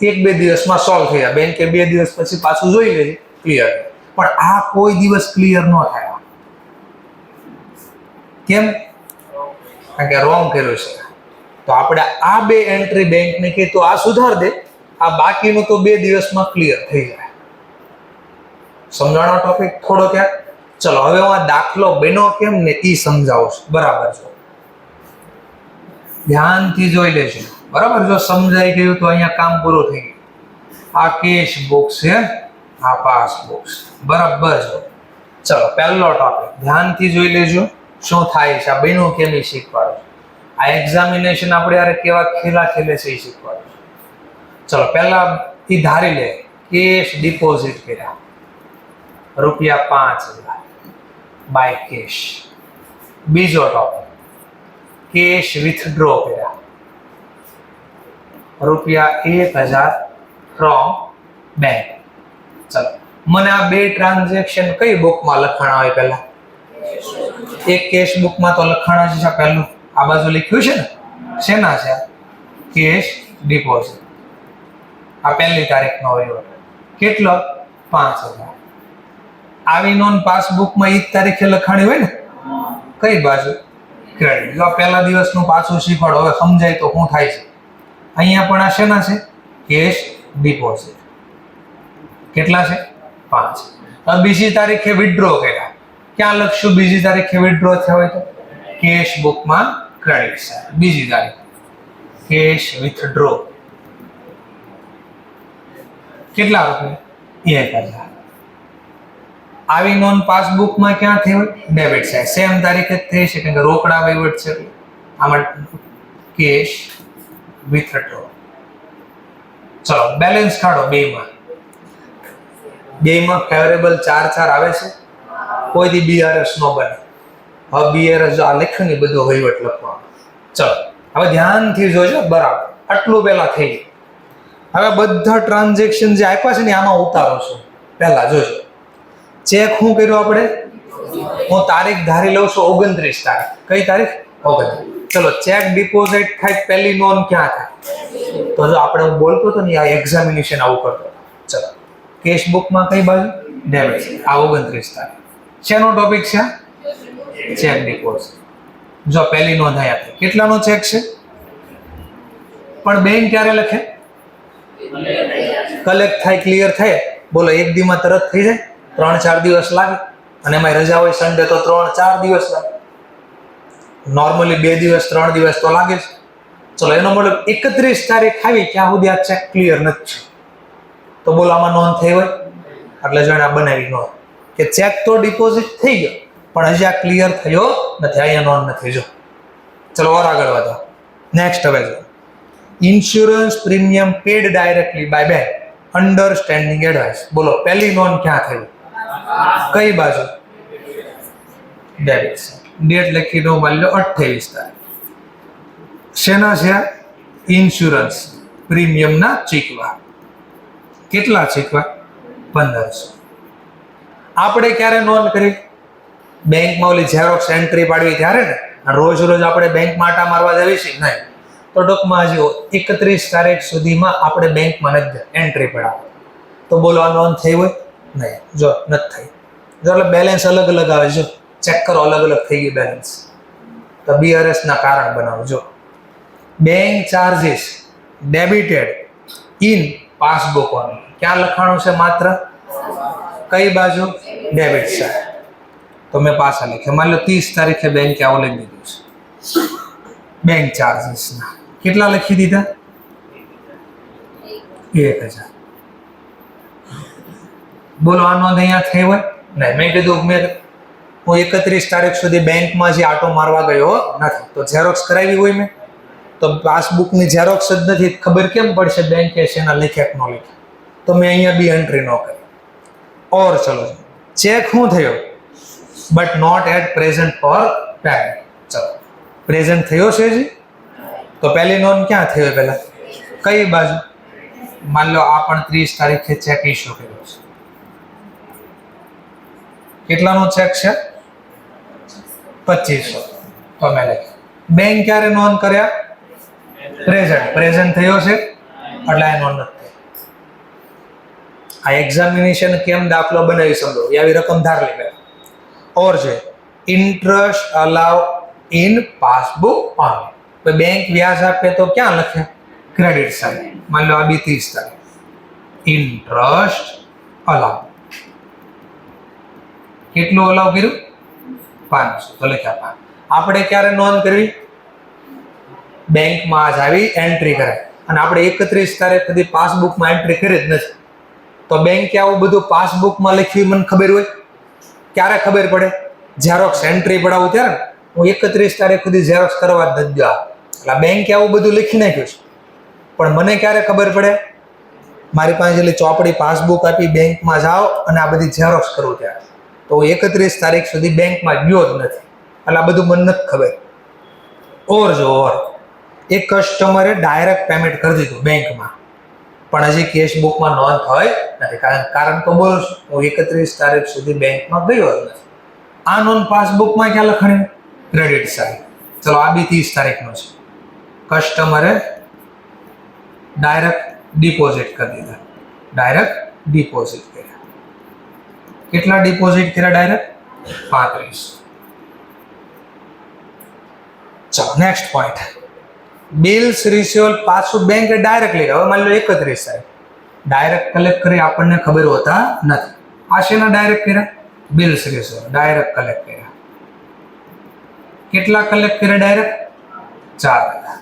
1-2 દિવસમાં સોલ્વ થઈ જાય. બેંકે 2 દિવસ પછી પાછું જોઈ લેજે, ક્લિયર. પણ આ કોઈ દિવસ ક્લિયર ન થાય. કેમ? કારણ કે રોંગ કર્યું છે. તો આપણે આ બે એન્ટ્રી બેંકને કહી તો આ સુધાર દે, આ બાકીનું તો 2 દિવસમાં ક્લિયર થઈ જાય. સમજાણો ટોપિક થોડો ક્યાંક? ચલો હવે હું આ દાખલો બન્યો કેમ ને એ સમજાવું છું. બરાબર છે, ધ્યાનથી જોઈ લેજો. બરાબર, જો સમજાઈ ગયું તો અહીંયા કામ પૂરું થઈ ગયું. આ કેશ બુક છે, આ પાસબુક છે. બરાબર છે. ચલો પહેલો ટોપિક ધ્યાનથી જોઈ લેજો. શું થાય છે, આ બન્યું કેમ એ શીખવાડું. આ એક્ઝામિનેશન આપણે યાર કેવા ખેલા ખેલે છે એ શીખવાડું. ચલો પહેલા એ ધારી લે કેશ ડિપોઝિટ કર્યા ₹5,000 બાય કેશ. બીજો ટોપિક કેશ વિથડ્રો કર્યા ₹1,000 ફ્રોમ બેંક. ચલો મને આ બે ટ્રાન્ઝેક્શન કઈ બુકમાં લખાણા હોય? પહેલા એક કેશ બુકમાં તો લખાણા છે પહેલું, આ બાજુ લખ્યું છે ને, શેના છે? Cache deposit. આ પહેલી તારીખનો હોય. કેટલો? 5,000. આવી નોંધ પાસબુકમાં ઈ તારીખે લખાણી હોય ને, કઈ બાજુ? ક્રેડિટ. જો પહેલા દિવસનું પાછું શીખવાડો, હવે સમજાય તો શું થાય છે. અહીંયા પણ આ શેના છે? Cache deposit. કેટલા છે? 5. હવે બીજી તારીખે વિથડ્રો કર્યા. ક્યાં લખશું બીજી તારીખે વિથડ્રો થયા હોય તો? કેશ બુકમાં ક્રેડિટ છે. બીજી તારીખ કેશ વિથડ્રો. કેટલા રૂપિયા? 1,000. આવી નોંધ પાસબુકમાં ક્યાં થઈ હોય? Debit side. સેમ તારીખે જ થઈ છે કે રોકડા વહીવટ છે. આમાં કેશ વિથડ્રો. ચલો બેલેન્સ કાઢો બેમાં. બેમાં ફેવરેબલ 4 આવે છે. કોઈ દી બીઆરએસ નો બને. હવે બીઆરએસ આ લખ્યું ને બધો વહીવટ લખવાનો. ચલો હવે ધ્યાનથી જોજો. બરાબર, આટલું પહેલા થઈ ગયું. હવે બધા ટ્રાન્ઝેક્શન જે આપ્યા છે ને આમાં ઉતારો છું. પહેલા જોજો ચેક શું કર્યું આપણે? હું તારીખ ધારી લઉં છું 29 તારીખ. કઈ તારીખ? 29. ચલો ચેક ડિપોઝિટ થાય પહેલી નોંધ ક્યાં થાય? તો જો આપણે હું બોલતો હતો ને આ એક્ઝામિનેશન આવું કરતો. ચલો કેશ બુકમાં કઈ બાજુ? ડેબિટ. આ 29 તારીખ. શેનો ટોપિક છે? Check deposit. જો પહેલી નોંધ અહીંયા કેટલાનો ચેક છે? પણ બેંક ક્યારે લખે? કલેક્ટ થાય, ક્લિયર થાય. બોલો એક દીમાં તરત થઈ જાય? 3-4 દિવસ લાગે. અને એમાં રજા હોય સન્ડે તો 3-4 દિવસ લાગે. નોર્મલી 2 દિવસ 3 દિવસ તો લાગે છે. ચલો એનો મતલબ 31 તારીખ આવી ત્યાં સુધી આ ચેક ક્લિયર નથી. તો બોલો આમાં નોંધ થઈ હોય? એટલે જો આ બનાવી નોંધ કે ચેક તો ડિપોઝિટ થઈ ગયો પણ હજી આ ક્લિયર થયો નથી. અહીંયા નોંધ નથી. જો ચલો ઓર આગળ વધો. નેક્સ્ટ હવે જો insurance premium paid directly by bank understanding advice. બોલો પહેલી નોંધ ક્યાં થઈ? કઈ બાજુ? ડેબિટ. ડેટ લખી દો, માની લો 28 તારીખ. શેના છે? ઇન્સ્યોરન્સ પ્રીમિયમના ચૂકવા. કેટલા ચૂકવા? 1,500. આપણે ક્યારે નોંધ કરી? બેંકમાં ઓલી ઝેરોક્સ એન્ટ્રી પાડવી ત્યારે ને. રોજ રોજ આપણે બેંકમાં આટા મારવા જવી છે નહીં. તો ટૂંકમાં હજી 31 તારીખ સુધીમાં આપણે બેંકમાં નથી એન્ટ્રી પડાવે. તો બોલો આ નોંધ થઈ હોય? નહીં. જો નથી થઈ. જો એટલે બેલેન્સ અલગ અલગ આવે. જો ચેક કરો, અલગ અલગ થઈ ગયું બેલેન્સ. તો BRS ના કારણ બનાવો. જો bank charges debited in passbook on. ક્યાં લખાણું છે? માત્ર કઈ બાજુ? Debit side. તો મેં પાછા લખ્યા. માની લો 30 તારીખે બેંકે આવું લખી દીધું છે. બેંક ચાર્જીસ ના કેટલા લખી દીધા? 1000. બોલો આ નોંધ અહીંયા થઈ હોય? નહીં. મેં કીધું હું 31 તારીખ સુધી બેંકમાં જે આટો મારવા ગયો નથી. તો ઝેરોક્સ કરાવી હોય મેં, તો પાસબુકની ઝેરોક્સ જ નથી. ખબર કેમ પડશે બેંકે શેના લખ્યા કે ન લખ્યા? તો મેં અહીંયા બી એન્ટ્રી ન કરી. ઓર ચલો ચેક શું થયો? But not yet present for payment. ચલો પ્રેઝન્ટ થયો છે જી. તો પહેલી નોંધ ક્યાં થયો? પહેલા કઈ બાજુ? માન લો આ પણ 30 તારીખે ચેક ઇસ્યુ કર્યો છે. કેટલાનો ચેક છે? 2500. તો મેં લખ્યું. બેંક ક્યારે નોંધ કર્યા? પ્રેઝન્ટ થયો છે એટલે આ નોંધ નથી. આ એક્ઝામિનેશન કેમ દાખલો બનાવી સમજો. આવી રકમ ધાર લે. ઓર છે interest allow in passbook on. Bank વ્યાજ આપે તો ક્યાં લખે? Credit side. માન લો આ 30 તારીખ. Interest allow. કેટલું અલાઉ કર્યું? 500. તો લખ્યા 5. આપણે ક્યારે નોંધ કરવી? બેંકમાં આજ આવી એન્ટ્રી કરે અને આપણે 31 તારીખ સુધી પાસબુકમાં એન્ટ્રી કરી જ નથી. તો બેંકે આવું બધું પાસબુકમાં લખ્યું મને ખબર હોય? ક્યારે ખબર પડે? ઝેરોક્સ એન્ટ્રી પડાવું ત્યારે. હું 31 તારીખ સુધી ઝેરોક્સ કરવા જ નથી ગયો. એટલે બેંકે આવું બધું લખી નાખ્યું છે. પણ મને ક્યારે ખબર પડે? મારી પાસે જેટલી ચોપડી પાસબુક આપી બેંકમાં જાઓ અને આ બધી ઝેરોક્સ કરવું ત્યારે. તો 31 તારીખ સુધી બેંકમાં ગયો જ નથી. એટલે આ બધું મને નથી ખબર. ઓર જો ઓર એક કસ્ટમરે ડાયરેક્ટ પેમેન્ટ કરી દીધું બેંકમાં, પણ હજી કેશ બુકમાં નોંધ હોય નથી. કારણ તો બોલું છું, હું 31 તારીખ સુધી બેંકમાં ગયો જ નથી. આ નોંધ પાસબુકમાં ક્યાં લખાણી? Credit side. ચલો આ બી 30 તારીખનો છે. કસ્ટમરે ડાયરેક્ટ ડિપોઝિટ કરી દીધા. ડાયરેક્ટ ડિપોઝિટ કર્યા. કેટલા ડિપોઝિટ કર્યા? ડાયરેક્ટ 35. ચલો નેક્સ્ટ પોઈન્ટ. બિલ્સ રિસીવલ પાછું બેંકે ડાયરેક્ટ લઈ. હવે માની લો 31 તારીખ ડાયરેક્ટ કલેક્ટ કરી આપણને ખબર હોતા નથી. આ શેના ડાયરેક્ટ કર્યા? બિલ્સ રિસીવલ ડાયરેક્ટ કલેક્ટ કર્યા. કેટલા કલેક્ટ કર્યા? ડાયરેક્ટ 4000.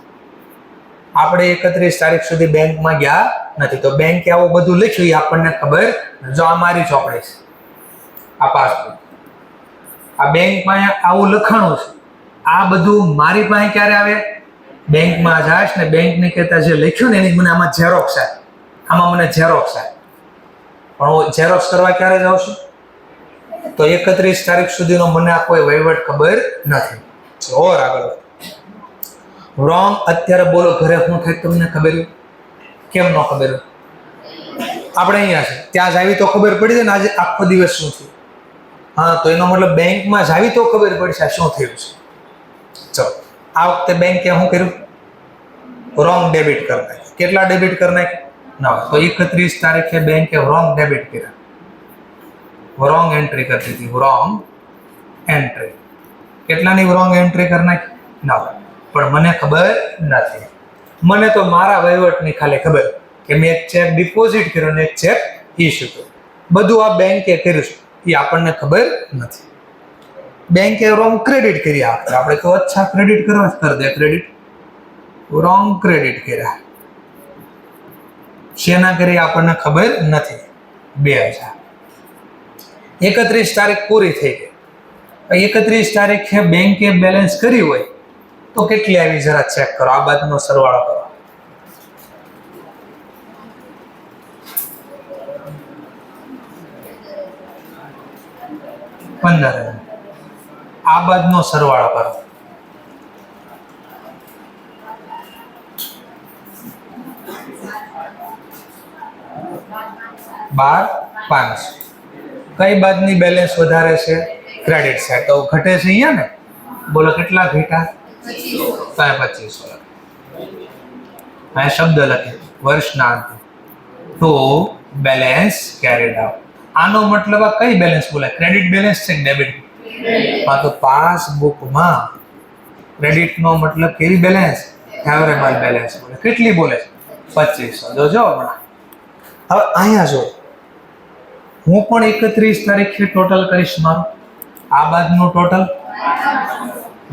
આપણે 31 તારીખ સુધી બેંકમાં ગયા નથી. તો બેંકે આવું બધું લખ્યું એ આપણને ખબર. જો આ મારી ચોપડી છે, આ પાસબુક, આ બેંકમાં આવું લખાણું છે. આ બધું મારી પાસે ક્યારે આવે? બેંકમાં જાશ ને બેંકને કહેતા જે લખ્યું ને એની મને આમાં ઝેરોક્સ આવે. આમાં મને ઝેરોક્સ આવે. પણ હું ઝેરોક્સ કરવા ક્યારે જાઉં છું? તો 31 તારીખ સુધીનો મને આ કોઈ વહીવટ ખબર નથી. ઓર આગળ રોંગ. અત્યારે બોલો ઘરે શું થાય તમને ખબર હોય? કેમ ન ખબર હોય? આપણે અહીંયા છે ત્યાં જ આવી તો ખબર પડી જાય ને આજે આખો દિવસ શું થયું. હા, તો એનો મતલબ બેંકમાં જ આવી તો ખબર પડશે શું થયું છે. ચલો આ વખતે બેંકે શું કર્યું? રોંગ ડેબિટ કરી નાખ્યું. કેટલા ડેબિટ કરી નાખ્યું? ના. તો 31 તારીખે બેંકે રોંગ ડેબિટ કર્યા. રોંગ એન્ટ્રી કરી દીધી. Wrong entry. કેટલાની રોંગ એન્ટ્રી કરી નાખી? ના. પણ મને ખબર નથી. મને તો મારા વહીવટની ખાલી ખબર કે મેં એક ચેક ડિપોઝિટ કર્યો ને એક ચેક ઇસ્યુ કર્યો. બધું આ બેંકે કર્યું છે એ આપણને ખબર નથી. બેંકે રોંગ ક્રેડિટ કર્યા. આપણે તો અચ્છા ક્રેડિટ કરવા કરી દે. ક્રેડિટ રોંગ ક્રેડિટ કર્યા. શેના કરી આપણને ખબર નથી. 2000. 31 તારીખ પૂરી થઈ ગઈ. 31 તારીખે બેંકે બેલેન્સ કરી હોય તો કેટલી આવી જરા ચેક કરો. આ બાજુનો સરવાળો કરો. 15,000. આ બાજુનો સરવાળો કરો. 12,500. કઈ બાજુની બેલેન્સ વધારે છે? Credit side. તો ઘટે છે અહીંયા ને, બોલો કેટલા ઘટ્યા? 2500. આ શબ્દ લખે વર્ષના અંતે ટુ બેલેન્સ કેરીડ આઉટ. આનો મતલબ આ કઈ બેલેન્સ બોલાય? ક્રેડિટ બેલેન્સ છે કે ડેબિટ? હા, તો પાસબુકમાં ક્રેડિટ નો મતલબ કેવી બેલેન્સ? ફેવરેબલ બેલેન્સ બોલે. કેટલી બોલે છે? 2500. જોજો હમણાં. હવે અહીંયા જો હું પણ 31 તારીખે ટોટલ કરીશ મારું. આ બાજુનું ટોટલ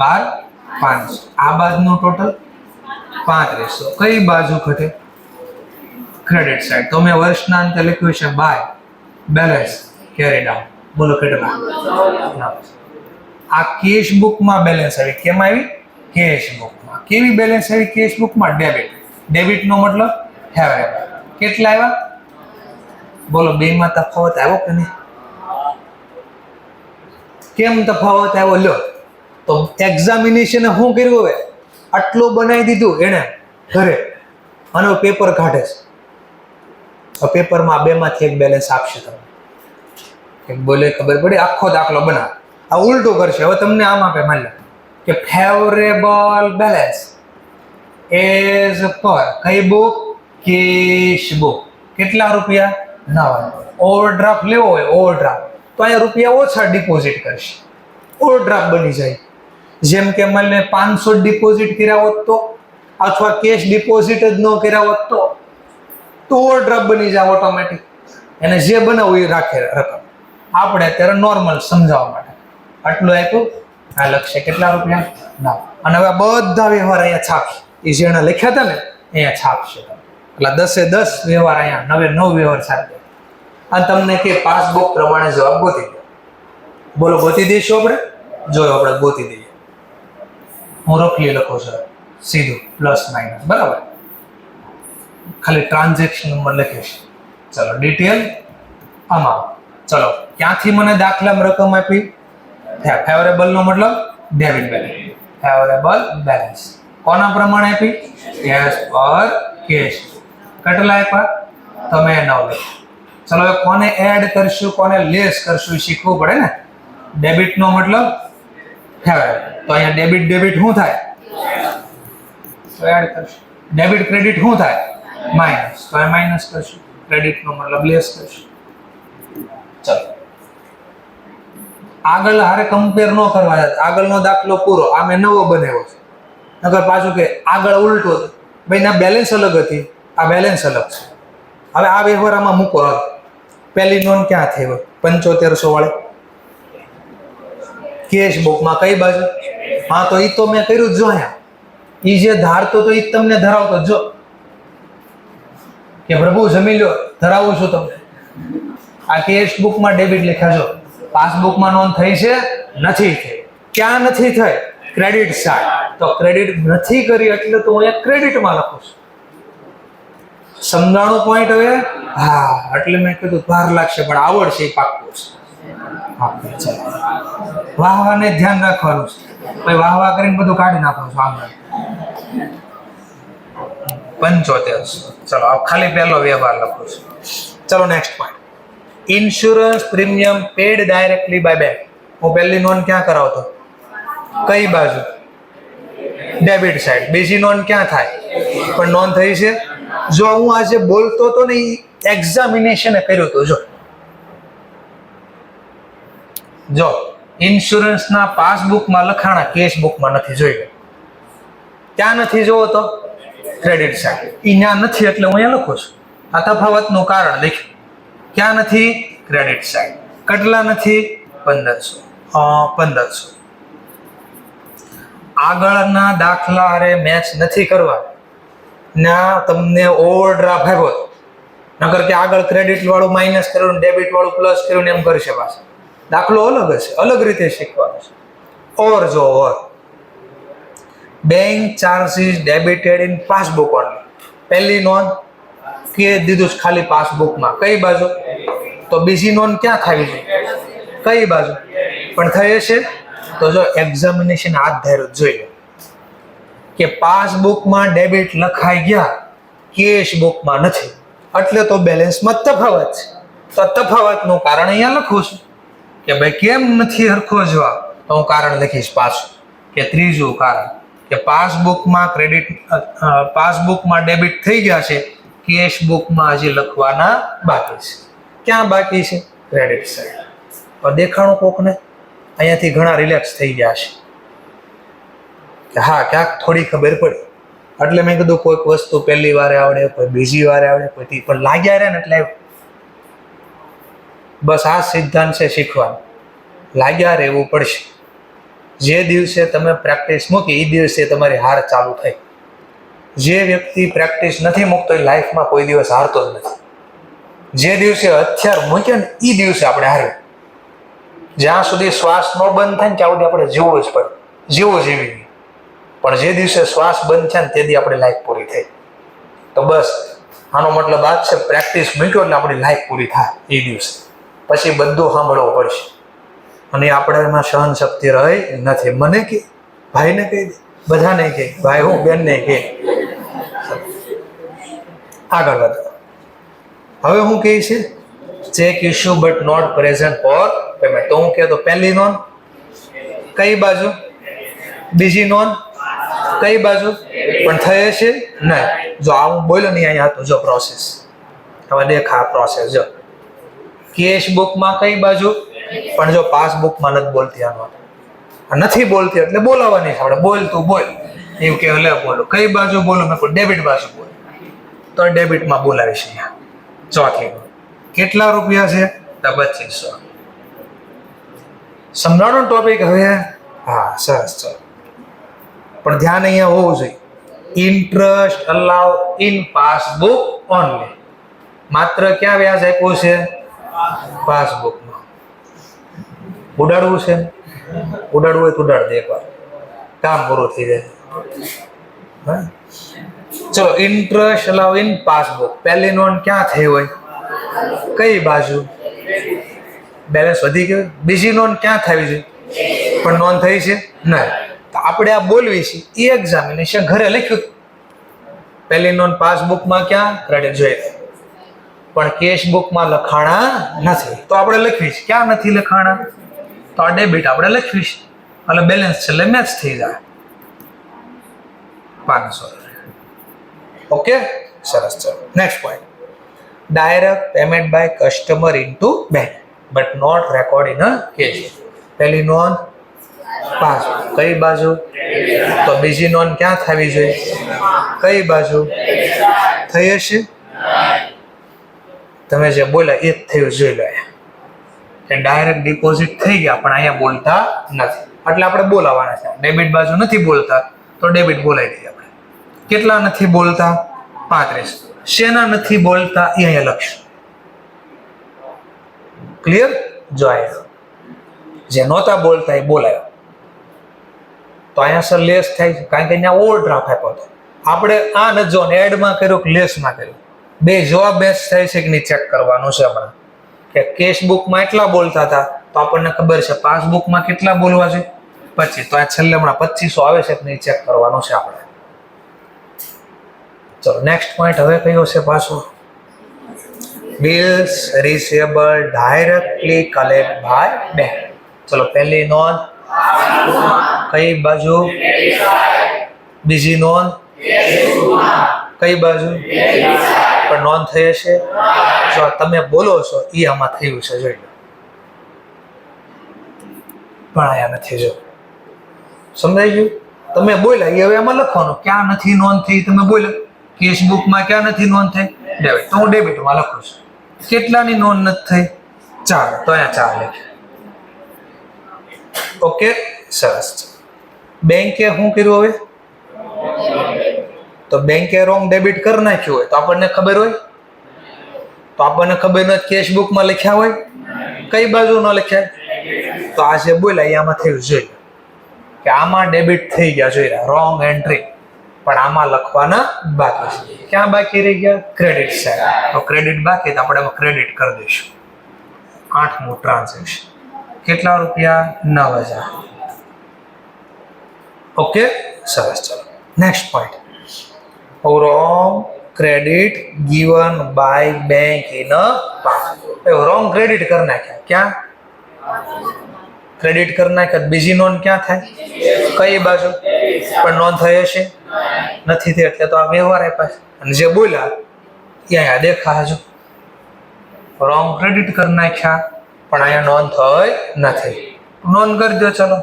12,500. આ બાજુનું ટોટલ 3500. કઈ બાજુ ઘટે? Credit side. તો મેં વર્ષના અંતે લખ્યું છે બાય બેલેન્સ કેરીડ આઉટ. બોલો કેટલા? આ કેશ બુકમાં બેલેન્સ આવી. કેમ આવી? કેશ બુકમાં. કેવી બેલેન્સ આવી કેશ બુકમાં? ડેબિટ. ડેબિટ નો મતલબ ફેવરેબલ. કેટલા આવ્યા? બોલો બેમાં તફાવત આવ્યો કે નહીં? કેમ તફાવત આવ્યો? લો તો એક્ઝામિનેશન શું કર્યું? હવે આટલું બનાવી દીધું એને ઘરે અને પેપર કાઢે છે. પેપરમાં બેમાંથી એક બેલેન્સ આપશે તમને. એક બોલે ખબર પડી, આખો દાખલો બનાવે. આ ઉલટું કરશે. હવે તમને આમ આપે, માની લો કે ફેવરેબલ બેલેન્સ એઝ પર કઈ બુક? Cache book. કેટલા રૂપિયા? 9. ઓવરડ્રાફ્ટ લેવો હોય ઓવરડ્રાફ્ટ, તો અહીંયા રૂપિયા ઓછા ડિપોઝિટ કરશે. ઓવરડ્રાફ્ટ બની જાય. જેમ કે મને 500 ડિપોઝિટ કર્યા હોત તો, અથવા કેશ ડિપોઝિટ જ ન કર્યા હોત તો ઓવરડ્રાફ્ટ બની જાય ઓટોમેટિક. એને જે બનાવવું એ રાખે રકમ. આપણે અત્યારે નોર્મલ સમજાવવા માટે આટલું આપ્યું. આ લખશે કેટલા રૂપિયા? 9. અને હવે બધા વ્યવહાર અહીંયા છાપશે. એ જેણે લખ્યા હતા ને અહીંયા છાપશે. એટલે 10 વ્યવહાર અહીંયા 9 વ્યવહાર છાપે. અને તમને કે પાસબુક પ્રમાણે જવાબ ગોતી દો. બોલો ગોતી દઈશું આપણે? જોયો આપણે ગોતી દઈએ. હું રફલી લખું છું સીધું પ્લસ માઇનસ. બરાબર. ખાલી ટ્રાન્ઝેક્શન નંબર લખીશ. ચલો ડિટેલ અમાઉન્ટ. ચલો ક્યાંથી મને દાખલામાં રકમ આપી? ફેવરેબલ નો મતલબ ડેબિટ બેલેન્સ. ફેવરેબલ બેલેન્સ કોના પ્રમાણે આપી? As per cache. કેટલા આપ્યા? તમે 9 લખો. ચલો હવે કોને એડ કરશું કોને લેસ કરશું એ શીખવું પડે ને. ડેબિટ નો મતલબ ફેવરેબલ. તો અહીંયા ડેબિટ શું થાય? તો એડ કરશું. ડેબિટ ક્રેડિટ શું થાય? માઇનસ. તો એ માઇનસ કરશું. ક્રેડિટ નો મતલબ લેસ કરશું. ચલો આગળ હારે કમ્પેર ન કરવા જાય. આગળનો દાખલો પૂરો. આ મેં નવો બનાવ્યો છે. નકર પાછું કે આગળ ઉલટો ભાઈ ના બેલેન્સ અલગ હતી, આ બેલેન્સ અલગ છે. હવે આ વ્યવહારમાં મૂકો. પહેલી નોંધ ક્યાં થઈ હોય? 7500 વાળી કેશ બુકમાં કઈ બાજુ? હા, તો ઈ તો મેં કર્યું જ જો. અહીંયા ઈ જે ધારતો તો ઈ તમને ધરાવતો જો કે પ્રભુ જમી લો, ધરાવું છું તમને. આ કેશ બુકમાં ડેબિટ લખ્યા છો. પાસબુકમાં નોંધ થઈ છે? નથી થઈ. ક્યાં નથી થઈ? Credit side. તો ક્રેડિટ નથી કરી એટલે તો અહીંયા ક્રેડિટમાં લખું છું. સમજાણું પોઈન્ટ હવે? હા, એટલે મેં કીધું ભાર લાગશે પણ આવડશે એ પાક્કું છે. હા, ચાલો વાહવાને ધ્યાન રાખવાનું છે. ભાઈ વાહવા કરીને બધું કાઢી નાખો છો આગળ. 7500. ચલો ખાલી પહેલો વ્યવહાર લખું છું. ચલો next point. Insurance premium paid directly by bank. હું પહેલી નોંધ ક્યાં કરાવતો? કઈ બાજુ? Debit side. બીજી નોંધ ક્યાં થાય? પણ નોંધ થઈ છે. જો હું આજે બોલતો તો ને એક્ઝામિનેશન કર્યું તો જો ઇન્સ્યોરન્સના પાસબુકમાં લખાણા, કેશ બુકમાં નથી જોયું. ક્યાં નથી જોવો તો? Credit side. ત્યાં નથી એટલે હું અહીંયા લખું છું. આ તફાવતનું કારણ દેખ્યું. ક્યાં નથી? Credit side. કેટલા નથી? 1500. આગળના દાખલા અરે મેચ નથી કરવા. ના તમને ઓવરડ્રાફ્ટ આવ્યો, નકર કે આગળ ક્રેડિટ વાળું માઇનસ કર્યું, ડેબિટ વાળું પ્લસ કર્યું એમ કરશે. પાછું દાખલો અલગ હશે, અલગ રીતે શીખવાનો છે. ઓર જો ઓર bank charges debited in passbook only. પહેલી નોંધ કે દીધું ખાલી પાસબુકમાં. કઈ બાજુ? તો બીજી નોંધ ક્યાં ખાવી છે? કઈ બાજુ? પણ થઈ હશે તો જો એક્ઝામિનેશન હાથ ધર્યું જોઈ લો કે પાસબુકમાં ડેબિટ લખાઈ ગયા, કેશ બુકમાં નથી, એટલે તો બેલેન્સમાં તફાવત છે. તો તફાવતનું કારણ અહીંયા લખું છું કે ભાઈ કેમ નથી હરખો જવાબ, તો હું કારણ લખીશ પાછું કે ત્રીજું કારણ કે પાસબુકમાં ડેબિટ થઈ ગયા છે, કેશ બુકમાં હજી લખવાના બાકી છે. ક્યાં બાકી છે? Credit side. તો દેખાણું કોકને અહીંયાથી ઘણા રિલેક્સ થઈ ગયા છે કે હા ક્યાંક થોડી ખબર પડી. એટલે મેં કીધું કોઈક વસ્તુ પહેલી વારે આવડે, કોઈ બીજી વારે આવડે, કોઈ પણ લાગ્યા રહે ને એટલે બસ આ સિદ્ધાંત છે શીખવાનું. લાગ્યા રહેવું પડશે. જે દિવસે તમે પ્રેક્ટિસ મૂકી એ દિવસે તમારી હાર ચાલુ થઈ. જે વ્યક્તિ પ્રેક્ટિસ નથી મૂકતો એ લાઈફમાં કોઈ દિવસ હારતો જ નથી. જે દિવસે હથિયાર મૂક્યા ને એ દિવસે આપણે હારીએ. જ્યાં સુધી શ્વાસ ન બંધ થાય ને ત્યાં સુધી આપણે જીવવું જ પડે, જીવો જીવી. પણ જે દિવસે શ્વાસ બંધ થાય ને તે દી આપણી લાઈફ પૂરી થઈ. તો બસ આનો મતલબ આ છે, પ્રેક્ટિસ મૂક્યો એટલે આપણી લાઈફ પૂરી થાય એ દિવસે. પછી બધું સાંભળવું પડશે અને આપણે એમાં સહન શક્તિ રહી નથી. મને કે ભાઈને કહી દે, બધાને કહે, ભાઈ હું બેનને કહે. આગળ વધો. હવે હું કહે છે cheque issue but not present for payment. તો હું કહે તો પહેલી નોંધ કઈ બાજુ, બીજી નોંધ કઈ બાજુ, પણ થઈ છે નહીં. જો આ હું બોલ્યો નહીં અહીંયા તો જો પ્રોસેસ હવે દેખા પ્રોસેસ. જો કેશ બુકમાં કઈ બાજુ, પણ જો પાસબુકમાં નથી બોલતી. આનો નથી બોલતી એટલે બોલાવવાની છે આપણે. બોલ તું બોલ એવું કે લે બોલો કઈ બાજુ બોલો, મેં કોઈ ડેબિટ બાજુ બોલ તો ડેબિટમાં બોલાવીશ. અહીંયા ચોથી કેટલા રૂપિયા છે? તો 2500. સમજાણો ટોપિક હવે? હા સરસ. ચલો પણ ધ્યાન અહીંયા હોવું જોઈએ. Interest allow in passbook only. માત્ર ક્યાં વ્યાજ આપ્યું છે? પાસબુકમાં. ઉડાડવું છે? ઉડાડવું હોય તો ઉડાડ દે એકવાર, કામ પૂરું થઈ જાય. ચલો ઇન્ટરેસ્ટ અલાઉ ઇન પાસબુક. પહેલી નોંધ ક્યાં થઈ હોય? કઈ બાજુ? બેલેન્સ વધી ગયું. બીજી નોંધ ક્યાં થવી જોઈએ? પણ નોંધ થઈ છે નહીં. તો આપણે આ બોલવી છે એ એક્ઝામિનેશન ઘરે લખ્યું. પહેલી નોંધ પાસબુકમાં ક્યાં? ક્રેડિટ જોઈએ, પણ કેશ બુકમાં લખાણા નથી. તો આપણે લખવીશ ક્યાં નથી લખાણા? તો આ ડેબિટ આપણે લખવીશ એટલે બેલેન્સ છેલ્લે મેચ થઈ જાય 500. ઓકે સરસ. ચલો next point. Direct payment by customer into bank but not record in a cash. પહેલી નોંધ પાસબુક કઈ બાજુ? તો બીજી નોંધ ક્યાં થવી જોઈએ? કઈ બાજુ? થઈ હશે? તમે જે બોલ્યા એ જ થયું જોઈ લો. કે ડાયરેક્ટ ડિપોઝિટ થઈ ગયા પણ અહીંયા બોલતા નથી એટલે આપણે બોલાવવાના છે. ડેબિટ બાજુ નથી બોલતા તો ડેબિટ બોલાવી દઈએ આપણે. કેટલા નથી બોલતા? 35. શેના નથી બોલતા એ અહીંયા લખશું. ક્લિયર? જો જે નહોતા બોલતા એ બોલાયો તો અહીંયા સર લેસ થાય છે કારણ કે અહીંયા ઓવરડ્રાફ્ટ આપ્યો હતો. આપણે આ ન જો એડમાં કર્યું કે લેસમાં કર્યું, બે જવાબ મેચ થાય છે કે નહીં ચેક કરવાનું છે હમણાં. કે કેશ બુકમાં એટલા બોલતા હતા તો આપણને ખબર છે પાસબુકમાં કેટલા બોલવા છે? 25. તો આ છેલ્લે હમણાં 2500 આવે છે કે નહીં ચેક કરવાનું છે આપણે. ચલો નેક્સ્ટ પોઈન્ટ હવે કયો છે પાછો? Bills receivable directly collect by bank. ચલો પહેલી નોંધ કઈ બાજુ? બીજી નોંધ કઈ બાજુ? પણ નોંધ થઈ હશે. જો તમે બોલો છો એ આમાં થયું છે જોઈ લો, પણ આયા નથી. જો સમજાઈ ગયું? તમે બોલ્યા એ હવે આમાં લખવાનું. ક્યાં નથી નોંધ થઈ? તમે બોલ્યા કેશ બુકમાં ક્યાં નથી નોંધ થઈ? ડેબિટ. તો હું ડેબિટમાં લખું છું. કેટલાની નોંધ નથી થઈ? 4. તો અહીંયા 4 લખ્યું. ઓકે સરસ. બેંકે શું કર્યું હવે? તો બેંકે રોંગ ડેબિટ કરી નાખ્યું હોય તો આપણને ખબર હોય? તો આપણને ખબર નથી કેશ બુકમાં લખ્યા હોય? કઈ બાજુ ન લખ્યા? તો આ જે બોલ્યા આમાં થયું જોઈ કે આમાં ડેબિટ થઈ ગયા જોઈ રહ્યા, રોંગ એન્ટ્રી. પણ આમાં લખવાના બાકી છે. ક્યાં બાકી રહી ગયા? Credit side. તો ક્રેડિટ બાકી તો આપણે ક્રેડિટ કરી દઈશું. 8મું ટ્રાન્ઝેક્શન. કેટલા રૂપિયા? 9000. ઓકે સરસ. ચલો next point. wrong credit given by bank in a passbook. Wrong credit કરી નાખ્યા. ક્યાં ક્રેડિટ કરી નાખ્યા? બીજી નોંધ ક્યાં થાય? કઈ બાજુ? પણ નોંધ થઈ હશે નથી થઈ, એટલે તો આ વ્યવહાર આપ્યા છે. અને જે બોલ્યા એ અહીંયા દેખાજો, રોંગ ક્રેડિટ કરી નાખ્યા પણ અહીંયા નોંધ થઈ નથી. નોંધ કરી દો. ચલો,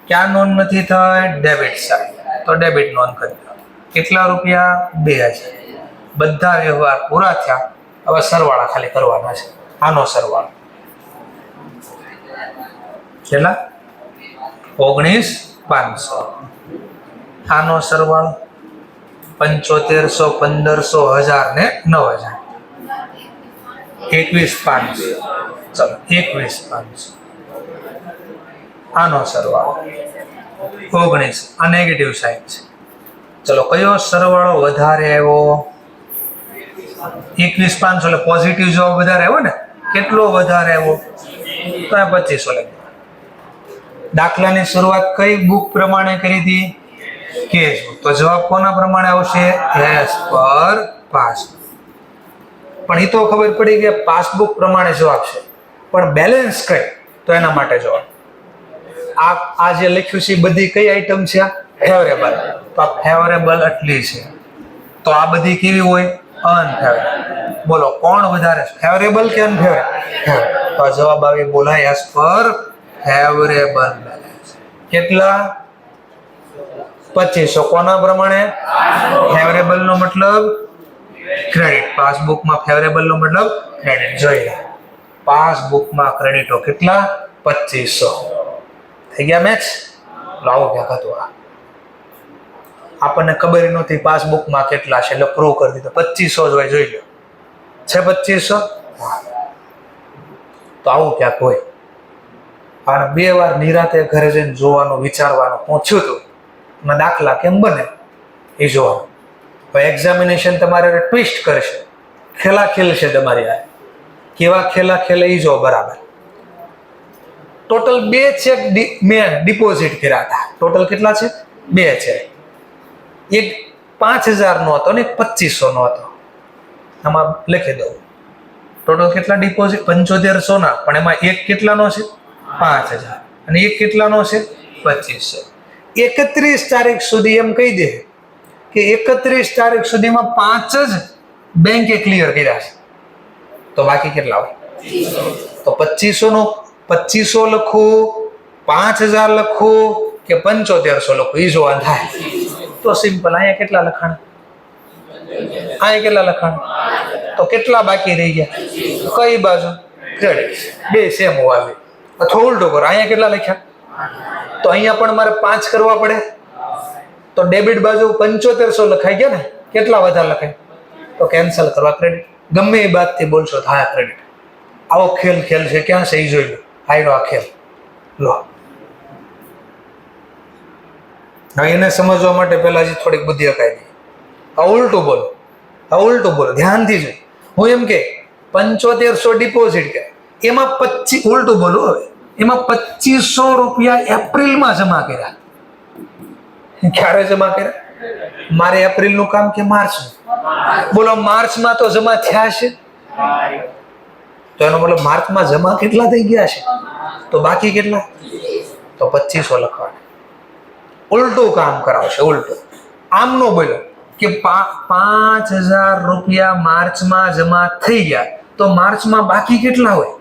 ક્યાં નોંધ નથી થઈ? Debit side. તો ડેબિટ નોંધ કરી દો. કેટલા રૂપિયા? 2000. બધા વ્યવહાર પૂરા થયા. હવે સરવાળા ખાલી કરવાના છે. આનો સરવાળો કેટલા? 19,500. આનો સરવાળો 7500, 1500, 1000 ને 9000. 21,500. ચલો, 21,500. આનો સરવાળો 19. આ નેગેટિવ સાઈડ છે. ચલો, કયો સરવાળો વધારે આવ્યો? 21,500 એટલે પોઝિટિવ જવાબ વધારે આવ્યો ને. કેટલો વધારે આવ્યો? તો આ 2500 લખી. દાખલાની શરૂઆત કઈ બુક પ્રમાણે કરી હતી? Cash book. તો જવાબ કોના પ્રમાણે આવશે? એસ પર પાસબુક. પણ એ તો ખબર પડી કે પાસબુક પ્રમાણે જવાબ છે, પણ બેલેન્સ કઈ? તો એના માટે જવાબ આ જે લખ્યું છે બધી કઈ આઈટમ છે? ફેવરેબલ. તો આ ફેવરેબલ આટલી છે, તો આ બધી કેવી હોય? અનફેવરેબલ. બોલો કોણ વધારે? ફેવરેબલ કે અનફેવરેબલ? તો આ જવાબ આવી બોલાય એસ પર ફેવરેબલ બેલેન્સ. કેટલા? 2500. કોના પ્રમાણે? ફેવરેબલ નો મતલબ ક્રેડિટ. પાસબુકમાં ફેવરેબલ નો મતલબ ક્રેડિટ. જોઈ લે, પાસબુકમાં ક્રેડિટો કેટલા? 2500. થઈ ગયા મેચ? લાવો ક્યાં હતું આ? આપણને ખબર નહોતી પાસબુકમાં કેટલા છે, એટલે પ્રૂવ કરી દીધો. 2500 જ હોય. જોઈ લો, છે 2500. તો આવું ક્યાંક હોય. અને 2 વાર નિરાતે ઘરે જઈને જોવાનું, વિચારવાનું પહોંચ્યું હતું અને દાખલા કેમ બને એ જોવાનું. હવે એક્ઝામિનેશન તમારે ટ્વિસ્ટ કરશે, ખેલાખેલ છે તમારી આ. કેવા ખેલાખેલ એ જો બરાબર. ટોટલ 2 ચેક મેં ડિપોઝિટ કર્યા હતા. ટોટલ કેટલા છે? 2 ચેક. એક 5,000 નો હતો ને એક 2500 નો હતો. આમાં લખી દઉં. ટોટલ કેટલા ડિપોઝિટ? 7500 ના, પણ એમાં એક કેટલાનો છે? 5,000. અને એક કેટલાનો છે? 2500. 31 તારીખ સુધી એમ કહી દે કે 31 તારીખ સુધીમાં 5 જ બેંકે ક્લિયર કર્યા છે. તો બાકી કેટલા હોય? તો 2500 નો 2500 લખું, 5,000 લખું કે 7500 લખું, એ જોવાનું થાય. તો સિમ્પલ. અહીંયા કેટલા લખાણ? અહીંયા કેટલા લખાણ? તો કેટલા બાકી રહી ગયા? કઈ બાજુ? ક્રેડિટ. 2 સેમ હોવા જોઈએ. અથવા ઉલટું કરો, અહીંયા કેટલા લખ્યા? તો અહીંયા પણ મારે 5 કરવા પડે. તો ડેબિટ બાજુ 7500 લખાઈ ગયા ને. કેટલા વધારે લખાય? તો કેન્સલ કરવા ક્રેડિટ. ગમે એ બાદથી બોલશો તો હા ક્રેડિટ. આવો ખેલ છે. ક્યાં છે એ જોઈ લો. આયરો આ ખેલ લો. હવે એને સમજવા માટે પહેલા હજી થોડીક બુદ્ધિ અકાઈ. આ ઉલટું બોલો, આ ઉલટું બોલો, ધ્યાનથી જોઈ. હું એમ કે 7500 ડિપોઝિટ કે એમાં 25 ઉલટું બોલો. હવે એમાં 2500 રૂપિયા એપ્રિલમાં જમા કર્યા. ક્યારે જમા કર્યા? મારે એપ્રિલનું કામ કે માર્ચનું? બોલો, માર્ચમાં તો જમા થયા છે. તો એનો મતલબ માર્ચમાં જમા કેટલા થઈ ગયા છે? તો બાકી કેટલા? તો 2500 લખવાના. ઉલટું કામ કરાવશે. ઉલટું આમ નો બોલો કે 5,000 રૂપિયા માર્ચમાં જમા થઈ ગયા, તો માર્ચમાં બાકી કેટલા હોય?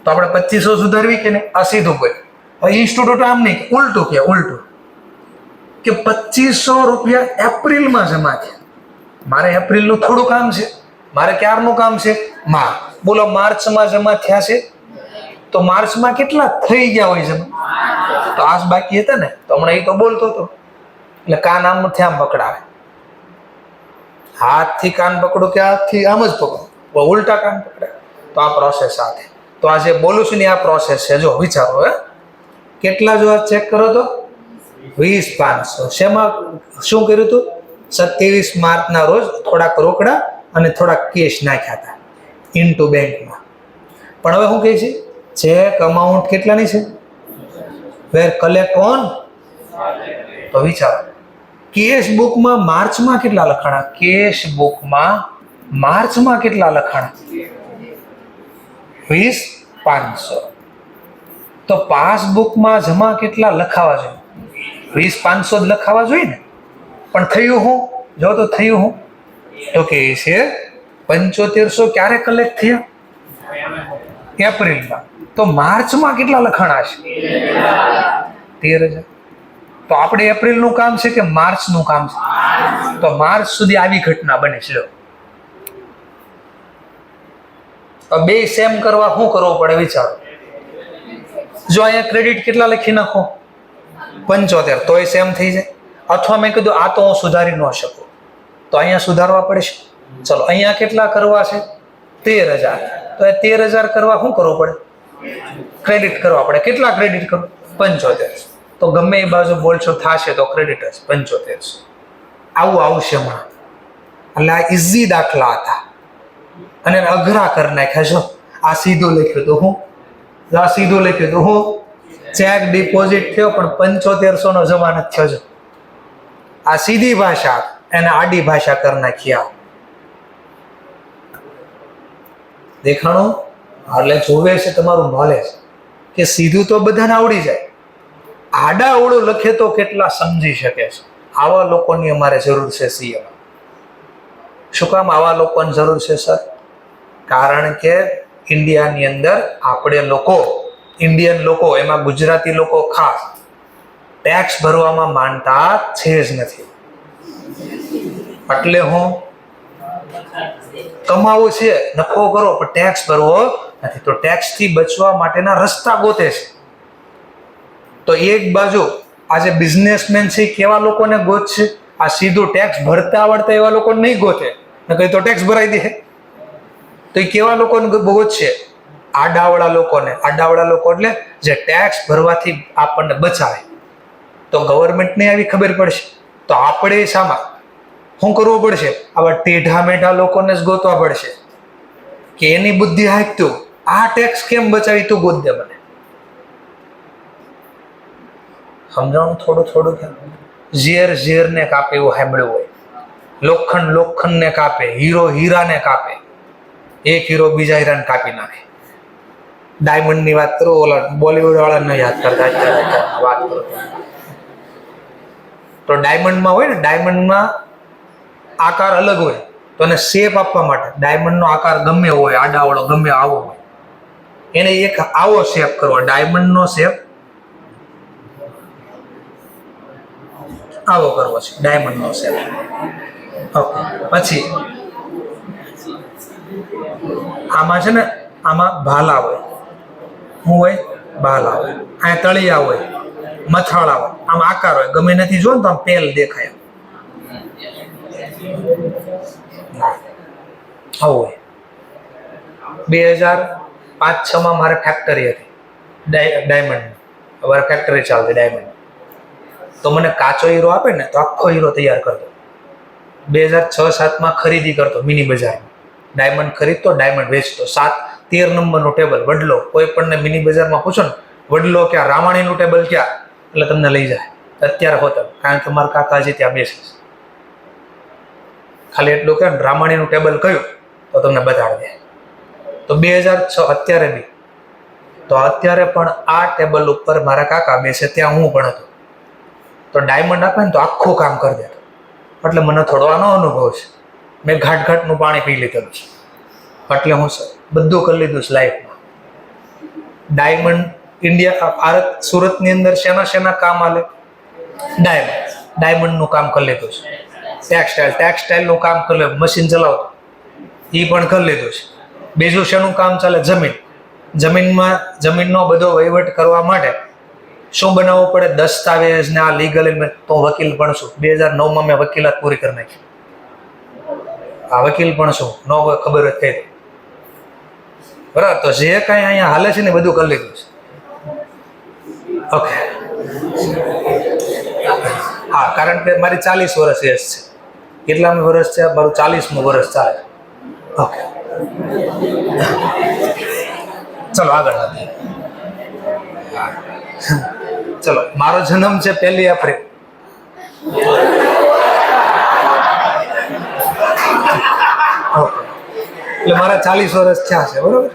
તો આપણે 2500 સુધારવી કે નહીં? આ સીધું બોલ. હવે ઇન્સ્ટિટ્યૂટ આમ નહીં, ઉલટું કે ઉલટું કે 2500 રૂપિયા એપ્રિલમાં જમા થયા. મારે એપ્રિલનું થોડું કામ છે, મારે ક્યારનું કામ છે? બોલો, માર્ચમાં જમા થયા છે. તો માર્ચમાં કેટલા થઈ ગયા હોય જમા? તો આજ બાકી હતા ને. તો હમણાં એ તો બોલતો હતો, એટલે કાન આમથી આમ પકડાવે. હાથથી કાન પકડો કે હાથથી આમ જ પકડો? ઉલટા કાન પકડે. તો આ પ્રોસેસ સાથે. તો આ જે બોલું છું ને આ પ્રોસેસ છે. જો વિચારો, કેટલા જો ચેક કરો તો 20,500. શેમાં શું કર્યું હતું? 27 માર્ચના રોજ થોડાક રોકડા અને થોડાક કેશ નાખ્યા હતા ઇન્ટુ બેંકમાં. પણ હવે શું કહે છે? ચેક અમાઉન્ટ કેટલાની છે? વેર કલેક્ટ ઓન. તો વિચારો, કેશ બુકમાં માર્ચમાં કેટલા લખાણા? કેશ બુકમાં માર્ચમાં કેટલા લખાણા? 20,500. તો પાસબુકમાં જમા કેટલા લખાવા જોઈએ? 20,500 જ લખાવા જોઈએ ને. પણ થયું હું જો તો થયું હું તો કે છે 7500 ક્યારે કલેક્ટ થયા? એપ્રિલમાં. તો માર્ચમાં કેટલા લખાણા છે? 13,000. તો આપણે એપ્રિલનું કામ છે કે માર્ચનું કામ છે? તો માર્ચ સુધી આવી ઘટના બને છે. બે સેમ કરવા શું કરવું પડે વિચારો. જો અહીંયા ક્રેડિટ કેટલા લખી નાખો 75, તોય સેમ થઈ જાય. અથવા મેં કીધું આ તો હું સુધારી ન શકું, તો અહીંયા સુધારવા પડશે. ચલો અહીંયા કેટલા કરવા છે? 13,000. તો એ 13,000 કરવા શું કરવું પડે? ક્રેડિટ કરવા પડે. કેટલા ક્રેડિટ કરો? 75. તો ગમે એ બાજુ બોલશો થશે તો ક્રેડિટ જ 7500. આવું આવશે હમણાં. એટલે આ ઇઝી દાખલા હતા અને અઘરા કરી નાખ્યા છો. આ સીધું લખ્યું તો હું ચેક ડિપોઝિટ થયો પણ 7500 નો જમા નથી થયો છે. આ સીધી ભાષા એને આડી ભાષા કરી નાખ્યા. દેખાણું? એટલે જોવે છે તમારું નોલેજ કે સીધું તો બધાને આવડી જાય, આડા અવળું લખે તો કેટલા સમજી શકે છે. આવા લોકોની અમારે જરૂર છે સીએમાં. શું કામ આવા લોકોની જરૂર છે સર? કારણ કે ઇન્ડિયાની અંદર આપણે લોકો, ઇન્ડિયન લોકો, એમાં ગુજરાતી લોકો ખાસ ટેક્સ ભરવામાં માનતા છે જ નથી. એટલે હું કમાવું છે, નફો કરો, પણ ટેક્સ ભરવો નથી. તો ટેક્સ થી બચવા માટેના રસ્તા ગોતે છે. તો એક બાજુ આજે બિઝનેસમેન છે કેવા લોકોને ગોતશે? આ સીધું ટેક્સ ભરતા આવડતા એવા લોકોને નહીં ગોતે, નકર તો ટેક્સ ભરાઈ દે. તો એ કેવા લોકોને ગોતશે? આડાવડા લોકોને. આડાવડા લોકો એટલે જે ટેક્સ ભરવાથી આપણને બચાવે. તો ગવર્મેન્ટને આવી ખબર પડશે. તો આપણે શામાં શું કરવું પડશે? આવા ટેઢા મેઢા લોકોને જ ગોતવા પડશે કે એની બુદ્ધિ હાંકતું આ ટેક્સ કેમ બચાવી, તું ગોત દે મને. સમજાણું થોડું કેમ? ઝેર ને કાપે એવું સાંભળ્યું હોય. લોખંડ ને કાપે, હીરા ને કાપે. એક હીરો બીજા હીરાને કાપી નાખે. ડાયમંડ ની વાત કરો, ઓલા બોલીવુડ વાળા ન યાદ કરતા અત્યારે વાત કરો. તો ડાયમંડમાં હોય ને, ડાયમંડમાં આકાર અલગ હોય, તો એને શેપ આપવા માટે ડાયમંડનો આકાર ગમે હોય, આડાવડો ગમે આવો હોય, એને એક આવો શેપ કરવો. ડાયમંડનો શેપ આવો કરવો છે, ડાયમંડનો શેપ. ઓકે. પછી આમાં છે ને, આમાં ભાલા હોય. શું હોય? ભાલા હોય. આ તળિયા હોય, મથાળા હોય, આમ આકાર હોય. ગમે નથી જો ને તો આમ પેલ દેખાય. આવું હોય. 2005-06 મારે ફેક્ટરી હતી ડાયમંડ. અમારે ફેક્ટરી ચાલતી ડાયમંડ. તો મને કાચો હીરો આપે ને તો આખો હીરો તૈયાર કરતો. 2006-07 ખરીદી કરતો મિની બજારમાં. Diamond ખરીદતો, diamond વેચતો. 13 નંબરનું ટેબલ વડલો. કોઈ પણ મિની બજારમાં પૂછો ને વડલો ક્યાં, રામાણીનું ટેબલ ક્યાં, એટલે તમને લઈ જાય. અત્યારે હોતા, કારણ કે મારા કાકાજી ત્યાં બેસે છે. ખાલી એટલું કે રામાણીનું ટેબલ કયું તો તમને બતાડી દે. તો 2006 અત્યારે બી, તો અત્યારે પણ આ ટેબલ ઉપર મારા કાકા બેસે, ત્યાં હું પણ હતો. તો ડાયમંડ આપે ને તો આખું કામ કરી દેતો. એટલે મને થોડો આનો અનુભવ છે. મેં ઘાટનું પાણી પી લીધેલું છે. એટલે હું બધું કરી લીધું છે લાઈફમાં. ડાયમંડ ઇન્ડિયા, ભારત, સુરતની અંદર શેના કામ આલે? ડાયમંડનું કામ કરી લીધું છે. ટેક્સટાઇલનું કામ કરી લીધું, મશીન ચલાવતો એ પણ કરી લીધું છે. બીજું શેનું કામ ચાલે? જમીનનો બધો વહીવટ કરવા માટે શું બનાવવું પડે? દસ્તાવેજ ને આ લીગલ. તો વકીલ પણ છું. 2009 મેં વકીલાત પૂરી કરી નાખી. આ વકીલ પણ છું, ન ખબર જ થઈ. બરાબર. તો જે કાંઈ અહીંયા હાલે છે ને બધું કરી લીધું છે. ઓકે. હા, કારણ કે મારી 40 વર્ષ એજ છે. કેટલામું વર્ષ છે? મારું 40મું વર્ષ ચાલે. ઓકે, ચલો આગળ વધીએ. ચલો, મારો જન્મ છે 1 એપ્રિલ. એટલે મારા 40 વર્ષ થયા છે. બરોબર.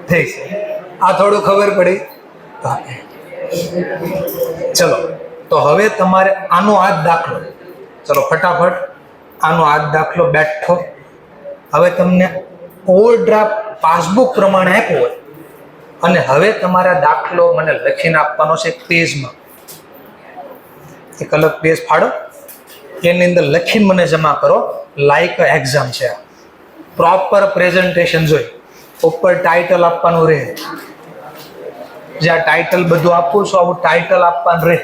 થઈ છે. આ થોડું ખબર પડી. ચલો તો હવે તમારે આનો આ જ દાખલો, ચલો ફટાફટ આનો આ જ દાખલો બેઠો. હવે તમને ઓવરડ્રાફ્ટ પાસબુક પ્રમાણે આપ્યો હોય અને હવે તમારા દાખલો મને લખીને આપવાનો છે પેજમાં. એક અલગ પેજ ફાડો, એની અંદર લખીને મને જમા કરો. લાઈક એક્ઝામ છે, પ્રોપર પ્રેઝન્ટેશન જોઈ ઉપર ટાઇટલ આપવાનું રહે. જ્યાં ટાઇટલ બધું આપું છું આવું ટાઇટલ આપવાનું રહે.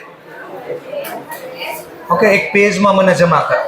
ઓકે, એક પેજમાં મને જમા કરો.